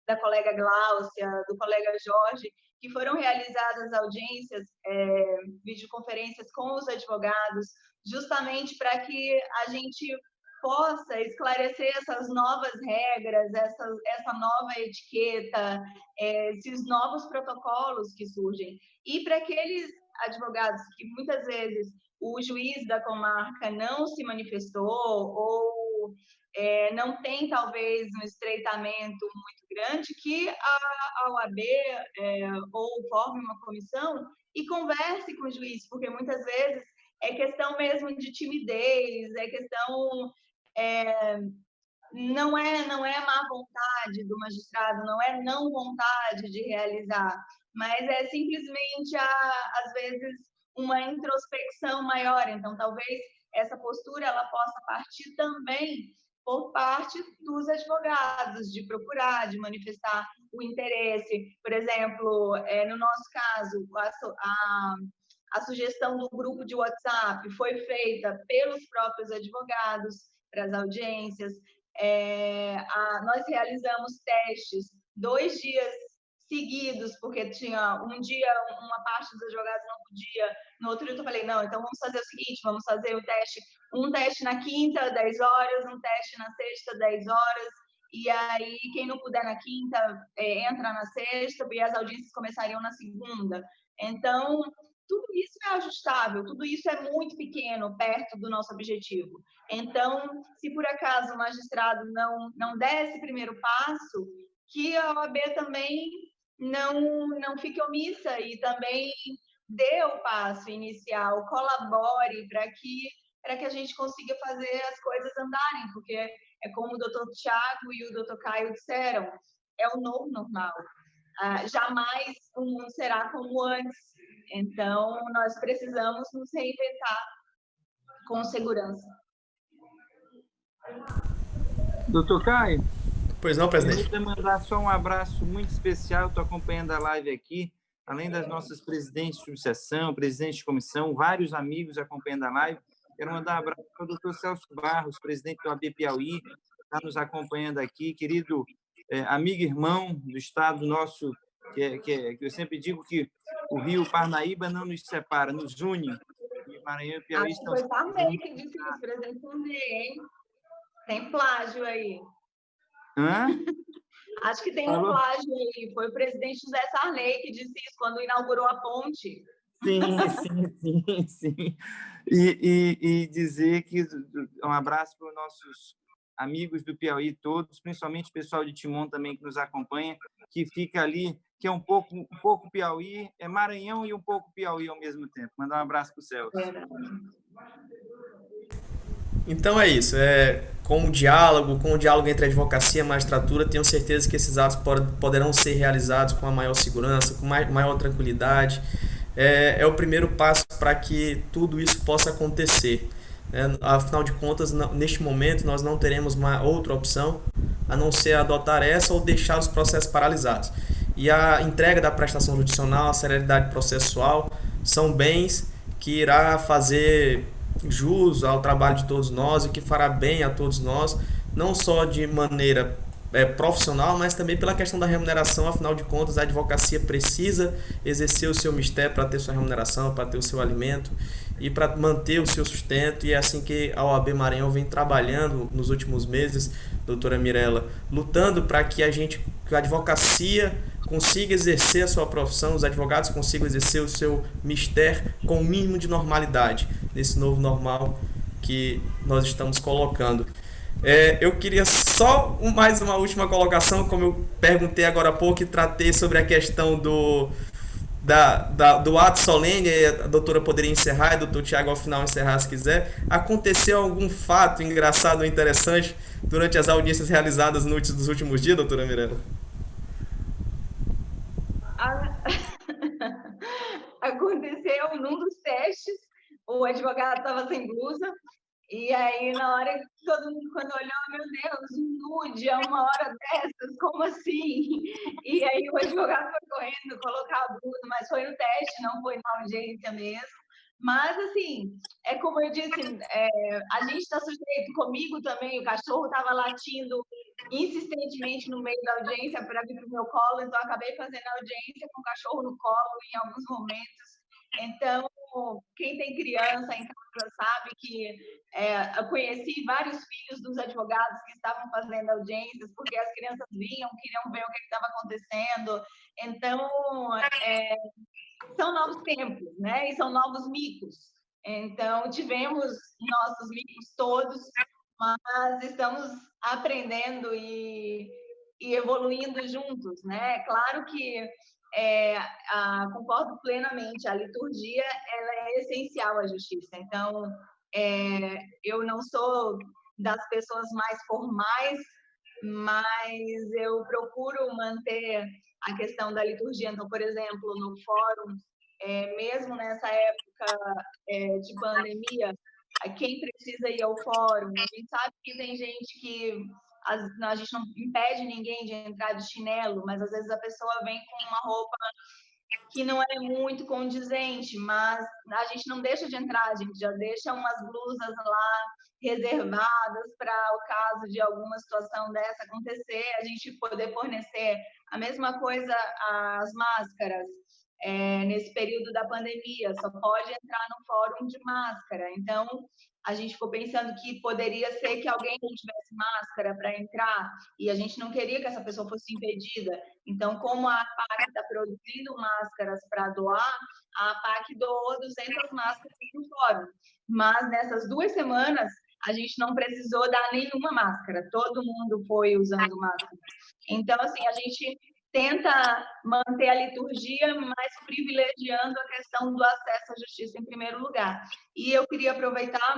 da colega Gláucia, do colega Jorge, que foram realizadas audiências, videoconferências com os advogados, justamente para que a gente possa esclarecer essas novas regras, essa nova etiqueta, esses novos protocolos que surgem. E para aqueles advogados que muitas vezes o juiz da comarca não se manifestou ou não tem, talvez, um estreitamento muito grande, que a OAB ou forme uma comissão e converse com o juiz, porque muitas vezes é questão mesmo de timidez, é questão... não é má vontade do magistrado, não é não vontade de realizar, mas é simplesmente, às vezes, uma introspecção maior. Então, talvez essa postura ela possa partir também por parte dos advogados, de procurar, de manifestar o interesse. Por exemplo, no nosso caso, a sugestão do grupo de WhatsApp foi feita pelos próprios advogados para as audiências. Nós realizamos testes 2 dias seguidos, porque tinha um dia, uma parte dos advogados não podia, no outro dia eu falei, não, então vamos fazer o seguinte, vamos fazer o teste, um teste na quinta, 10 horas, um teste na sexta, 10 horas, e aí quem não puder na quinta, entra na sexta, e as audiências começariam na segunda. Então, tudo isso é ajustável, tudo isso é muito pequeno, perto do nosso objetivo. Então, se por acaso o magistrado não der esse primeiro passo, que a OAB também não fique omissa e também dê o passo inicial, colabore para que a gente consiga fazer as coisas andarem, porque é como o doutor Tiago e o doutor Caio disseram, é o novo normal. Jamais o mundo será como antes. Então, nós precisamos nos reinventar com segurança. Doutor Caio? Pois não, presidente? Eu queria mandar só um abraço muito especial, estou acompanhando a live aqui, além das nossas presidentes de subseção, presidente de comissão, vários amigos acompanhando a live. Quero mandar um abraço para o doutor Celso Barros, presidente do AB Piauí, que está nos acompanhando aqui, querido amigo e irmão do estado nosso, que eu sempre digo que o Rio Parnaíba não nos separa, nos une. E Maranhão e Piauí estão... Foi Sarney que disse isso, presidente Sarney, hein? Tem plágio aí. Hã? Acho que tem um plágio aí. Foi o presidente José Sarney que disse isso quando inaugurou a ponte. Sim. E dizer que um abraço para os nossos amigos do Piauí todos, principalmente o pessoal de Timon também que nos acompanha, que fica ali, que é um pouco Piauí, é Maranhão e um pouco Piauí ao mesmo tempo. Mandar um abraço para o Celso. Então é isso, com o diálogo entre a advocacia e a magistratura, tenho certeza que esses atos poderão ser realizados com a maior segurança, com maior tranquilidade. É o primeiro passo para que tudo isso possa acontecer. Afinal de contas, neste momento, nós não teremos uma outra opção a não ser adotar essa ou deixar os processos paralisados. E a entrega da prestação judicial, a celeridade processual, são bens que irá fazer jus ao trabalho de todos nós e que fará bem a todos nós, não só de maneira profissional, mas também pela questão da remuneração. Afinal de contas, a advocacia precisa exercer o seu mistério para ter sua remuneração, para ter o seu alimento e para manter o seu sustento, e é assim que a OAB Maranhão vem trabalhando nos últimos meses, doutora Mirella, lutando para que a advocacia consiga exercer a sua profissão, os advogados consigam exercer o seu mistério com o mínimo de normalidade, nesse novo normal que nós estamos colocando. Eu queria só mais uma última colocação, como eu perguntei agora há pouco e tratei sobre a questão do ato solene, a doutora poderia encerrar, e o doutor Tiago ao final encerrar se quiser. Aconteceu algum fato engraçado ou interessante durante as audiências realizadas nos últimos dias, doutora Mirella? Aconteceu num dos testes, o advogado estava sem blusa, e aí na hora que todo mundo, quando olhou, meu Deus, nude a uma hora dessas, como assim? E aí o advogado foi correndo colocar a blusa, mas foi no teste, não foi na audiência mesmo. Mas, assim, é como eu disse, a gente está sujeito, comigo também, o cachorro estava latindo insistentemente no meio da audiência para vir para o meu colo, então eu acabei fazendo a audiência com o cachorro no colo em alguns momentos. Então, quem tem criança em casa sabe que eu conheci vários filhos dos advogados que estavam fazendo audiências, porque as crianças vinham, queriam ver o que estava acontecendo. Então, são novos tempos, né? E são novos micos. Então, tivemos nossos micos todos, mas estamos aprendendo e evoluindo juntos, né? Claro que concordo plenamente, a liturgia ela é essencial à justiça. Então, eu não sou das pessoas mais formais, mas eu procuro manter a questão da liturgia. Então, por exemplo, no fórum, mesmo nessa época de pandemia, quem precisa ir ao fórum, a gente sabe que tem gente que a gente não impede ninguém de entrar de chinelo, mas às vezes a pessoa vem com uma roupa que não é muito condizente, mas a gente não deixa de entrar, a gente já deixa umas blusas lá reservadas para o caso de alguma situação dessa acontecer, a gente poder fornecer a mesma coisa, as máscaras. Nesse período da pandemia, só pode entrar no fórum de máscara. Então, a gente ficou pensando que poderia ser que alguém não tivesse máscara para entrar, e a gente não queria que essa pessoa fosse impedida. Então, como a APAC está produzindo máscaras para doar, a APAC doou 200 máscaras no fórum. Mas, nessas 2 semanas, a gente não precisou dar nenhuma máscara. Todo mundo foi usando máscara. Então, assim, a gente tenta manter a liturgia, mas privilegiando a questão do acesso à justiça em primeiro lugar. E eu queria aproveitar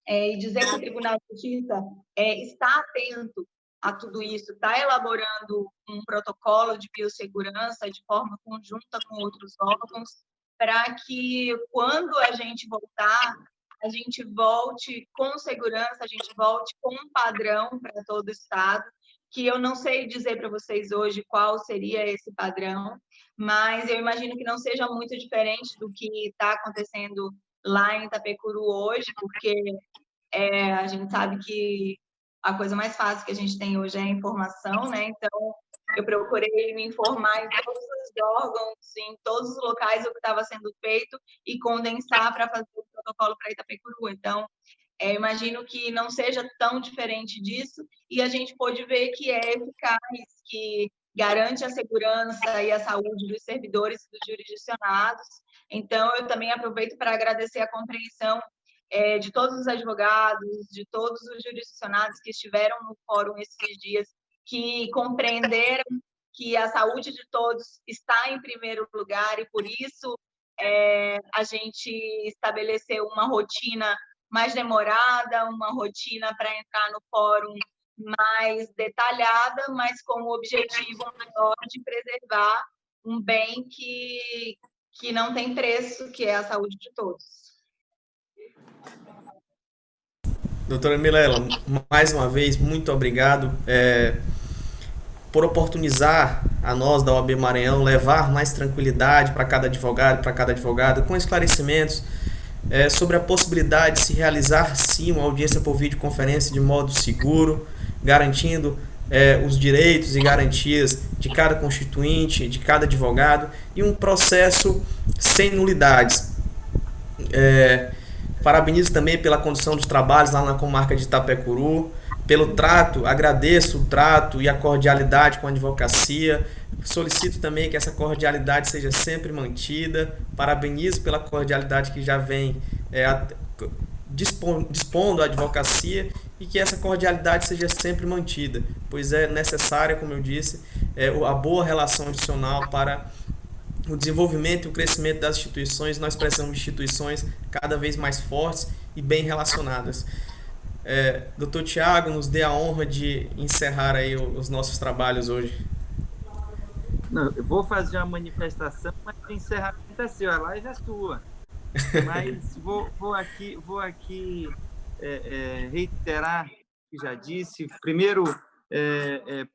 e dizer que o Tribunal de Justiça está atento a tudo isso, está elaborando um protocolo de biossegurança de forma conjunta com outros órgãos, para que, quando a gente voltar, a gente volte com segurança, a gente volte com um padrão para todo o Estado, que eu não sei dizer para vocês hoje qual seria esse padrão, mas eu imagino que não seja muito diferente do que está acontecendo lá em Itapecuru hoje, porque a gente sabe que a coisa mais fácil que a gente tem hoje é a informação, né? Então, eu procurei me informar em todos os órgãos, em todos os locais o que estava sendo feito e condensar para fazer o protocolo para Itapecuru. Então, imagino que não seja tão diferente disso, e a gente pôde ver que é eficaz, que garante a segurança e a saúde dos servidores e dos jurisdicionados. Então, eu também aproveito para agradecer a compreensão de todos os advogados, de todos os jurisdicionados que estiveram no fórum esses dias, que compreenderam que a saúde de todos está em primeiro lugar e, por isso, a gente estabeleceu uma rotina mais demorada, uma rotina para entrar no fórum mais detalhada, mas com o objetivo maior de preservar um bem que não tem preço, que é a saúde de todos. Doutora Mirela, mais uma vez, muito obrigado por oportunizar a nós da OAB Maranhão levar mais tranquilidade para cada advogado, para cada advogada, com esclarecimentos sobre a possibilidade de se realizar sim uma audiência por videoconferência de modo seguro, garantindo os direitos e garantias de cada constituinte, de cada advogado, e um processo sem nulidades. Parabenizo também pela condução dos trabalhos lá na comarca de Itapecuru, pelo trato, agradeço o trato e a cordialidade com a advocacia. Solicito também que essa cordialidade seja sempre mantida. Parabenizo pela cordialidade que já vem dispondo a advocacia, e que essa cordialidade seja sempre mantida, pois é necessária, como eu disse, a boa relação adicional para o desenvolvimento e o crescimento das instituições. Nós precisamos de instituições cada vez mais fortes e bem relacionadas. Dr. Tiago, nos dê a honra de encerrar aí os nossos trabalhos hoje. Não, eu vou fazer uma manifestação, mas o encerramento é seu, a live é sua. Mas vou aqui reiterar o que já disse. Primeiro,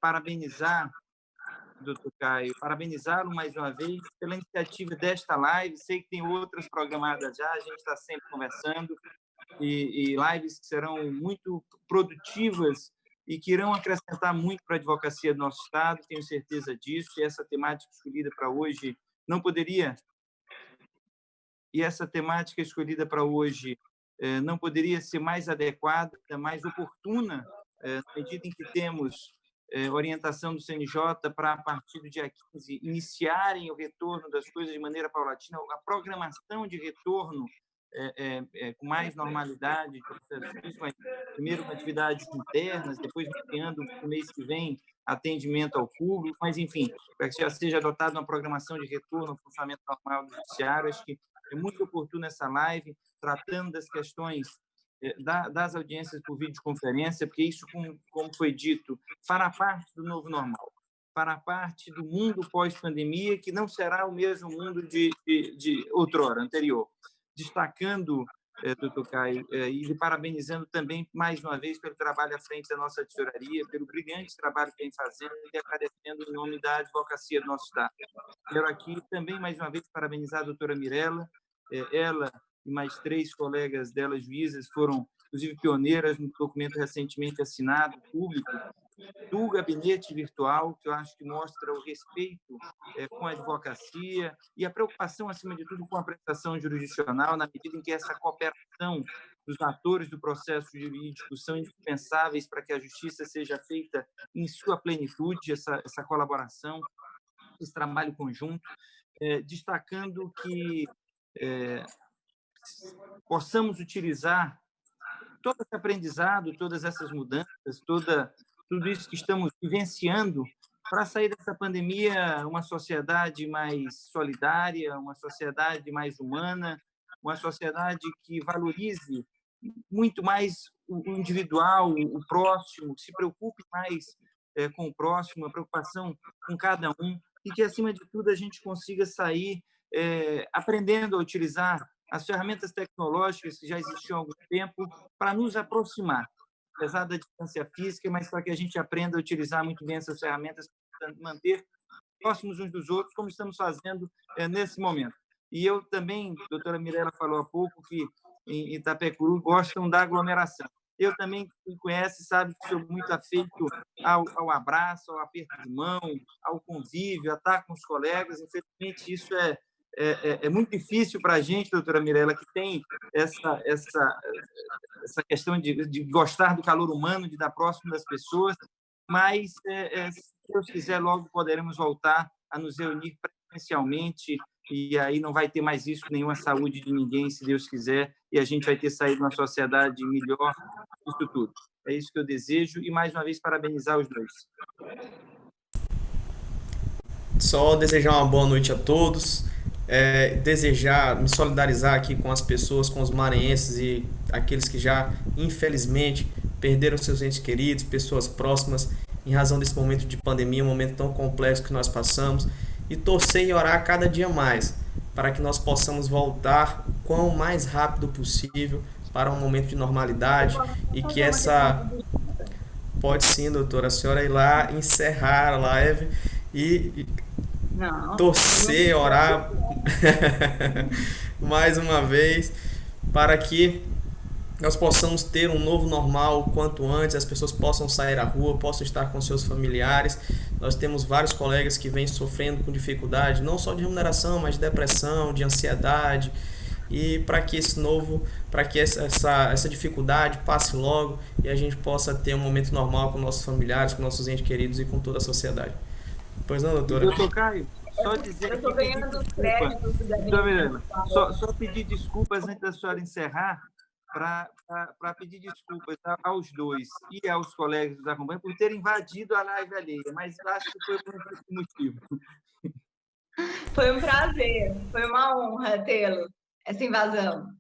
parabenizar o doutor Caio, parabenizá-lo mais uma vez pela iniciativa desta live. Sei que tem outras programadas já, a gente está sempre conversando, e lives que serão muito produtivas e que irão acrescentar muito para a advocacia do nosso Estado, tenho certeza disso. E essa temática escolhida para hoje não poderia ser mais adequada, mais oportuna, na medida em que temos orientação do CNJ para, a partir do dia 15, iniciarem o retorno das coisas de maneira paulatina, a programação de retorno com mais normalidade, primeiro com atividades internas, depois iniciando no mês que vem atendimento ao público, mas, enfim, para que já seja adotada uma programação de retorno ao funcionamento normal do judiciário. Acho que é muito oportuno essa live, tratando das questões das audiências por videoconferência, porque isso, como foi dito, fará parte do novo normal, fará parte do mundo pós-pandemia, que não será o mesmo mundo de outrora, anterior. Destacando, doutor Caio, e parabenizando também, mais uma vez, pelo trabalho à frente da nossa tesouraria, pelo brilhante trabalho que vem fazendo, e agradecendo em nome da advocacia do nosso Estado. Quero aqui também, mais uma vez, parabenizar a doutora Mirela. Ela e mais 3 colegas dela, juízes, foram, inclusive, pioneiras no documento recentemente assinado, público, do gabinete virtual, que eu acho que mostra o respeito com a advocacia e a preocupação, acima de tudo, com a prestação jurisdicional, na medida em que essa cooperação dos atores do processo jurídico são indispensáveis para que a justiça seja feita em sua plenitude, essa colaboração, esse trabalho conjunto, destacando que possamos utilizar todo esse aprendizado, todas essas mudanças, tudo isso que estamos vivenciando, para sair dessa pandemia uma sociedade mais solidária, uma sociedade mais humana, uma sociedade que valorize muito mais o individual, o próximo, que se preocupe mais com o próximo, a preocupação com cada um, e que, acima de tudo, a gente consiga sair aprendendo a utilizar as ferramentas tecnológicas que já existiam há algum tempo para nos aproximar, apesar da distância física, mas para que a gente aprenda a utilizar muito bem essas ferramentas para manter próximos uns dos outros, como estamos fazendo nesse momento. E eu também, a doutora Mirela falou há pouco que em Itapecuru gostam da aglomeração. Eu também, quem conhece, sabe que sou muito afeito ao abraço, ao aperto de mão, ao convívio, a estar com os colegas. Infelizmente, isso é muito difícil para a gente, doutora Mirela, que tem essa questão de gostar do calor humano, de estar próximo das pessoas, mas, se Deus quiser, logo poderemos voltar a nos reunir presencialmente, e aí não vai ter mais risco nenhum à saúde de ninguém, se Deus quiser, e a gente vai ter saído uma sociedade melhor, isso tudo. É isso que eu desejo e, mais uma vez, parabenizar os dois. Só desejar uma boa noite a todos, desejar, me solidarizar aqui com as pessoas, com os maranhenses e aqueles que já, infelizmente, perderam seus entes queridos, pessoas próximas, em razão desse momento de pandemia, um momento tão complexo que nós passamos, e torcer e orar cada dia mais, para que nós possamos voltar o quão mais rápido possível para um momento de normalidade e que essa... Pode sim, doutora, a senhora ir lá encerrar a live e torcer, orar mais uma vez para que nós possamos ter um novo normal o quanto antes, as pessoas possam sair à rua, possam estar com seus familiares. Nós temos vários colegas que vêm sofrendo com dificuldade, não só de remuneração, mas de depressão, de ansiedade, e para que essa dificuldade passe logo e a gente possa ter um momento normal com nossos familiares, com nossos entes queridos e com toda a sociedade. Pois não, doutora? Doutor Caio, só dizer... Eu estou ganhando os créditos do gabinete. Só pedir desculpas antes da senhora encerrar, para pedir desculpas aos dois e aos colegas que nos acompanham por terem invadido a live alheia, mas acho que foi por um motivo. Foi um prazer, foi uma honra tê-lo, essa invasão.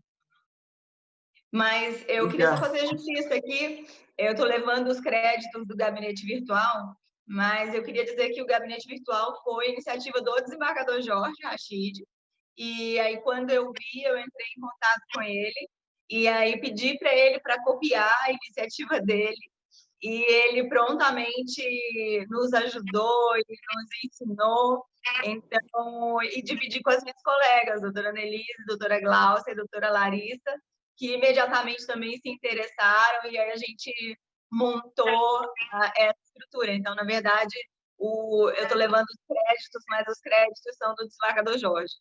Mas eu queria só fazer justiça aqui, eu estou levando os créditos do gabinete virtual, mas eu queria dizer que o gabinete virtual foi iniciativa do desembargador Jorge Rachid, e aí quando eu vi, eu entrei em contato com ele, e aí pedi para ele para copiar a iniciativa dele, e ele prontamente nos ajudou e nos ensinou, então, e dividi com as minhas colegas, doutora Nelise, doutora Glaucia e doutora Larissa, que imediatamente também se interessaram, e aí a gente montou essa estrutura. Então, na verdade, eu estou levando os créditos, mas os créditos são do desembargador Jorge.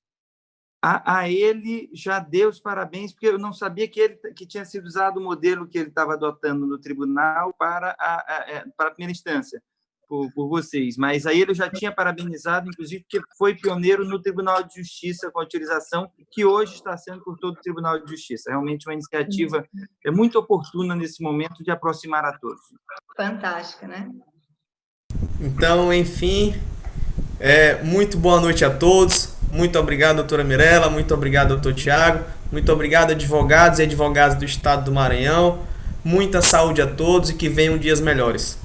A ele já deu os parabéns, porque eu não sabia que tinha sido usado o modelo que ele estava adotando no tribunal para a primeira instância, por vocês. Mas aí ele já tinha parabenizado, inclusive, porque foi pioneiro no Tribunal de Justiça com a utilização, que hoje está sendo por todo o Tribunal de Justiça. Realmente uma iniciativa muito oportuna nesse momento de aproximar a todos. Fantástica, né? Então, enfim, muito boa noite a todos. Muito obrigado, doutora Mirela. Muito obrigado, doutor Tiago. Muito obrigado, advogados e advogadas do Estado do Maranhão. Muita saúde a todos e que venham dias melhores.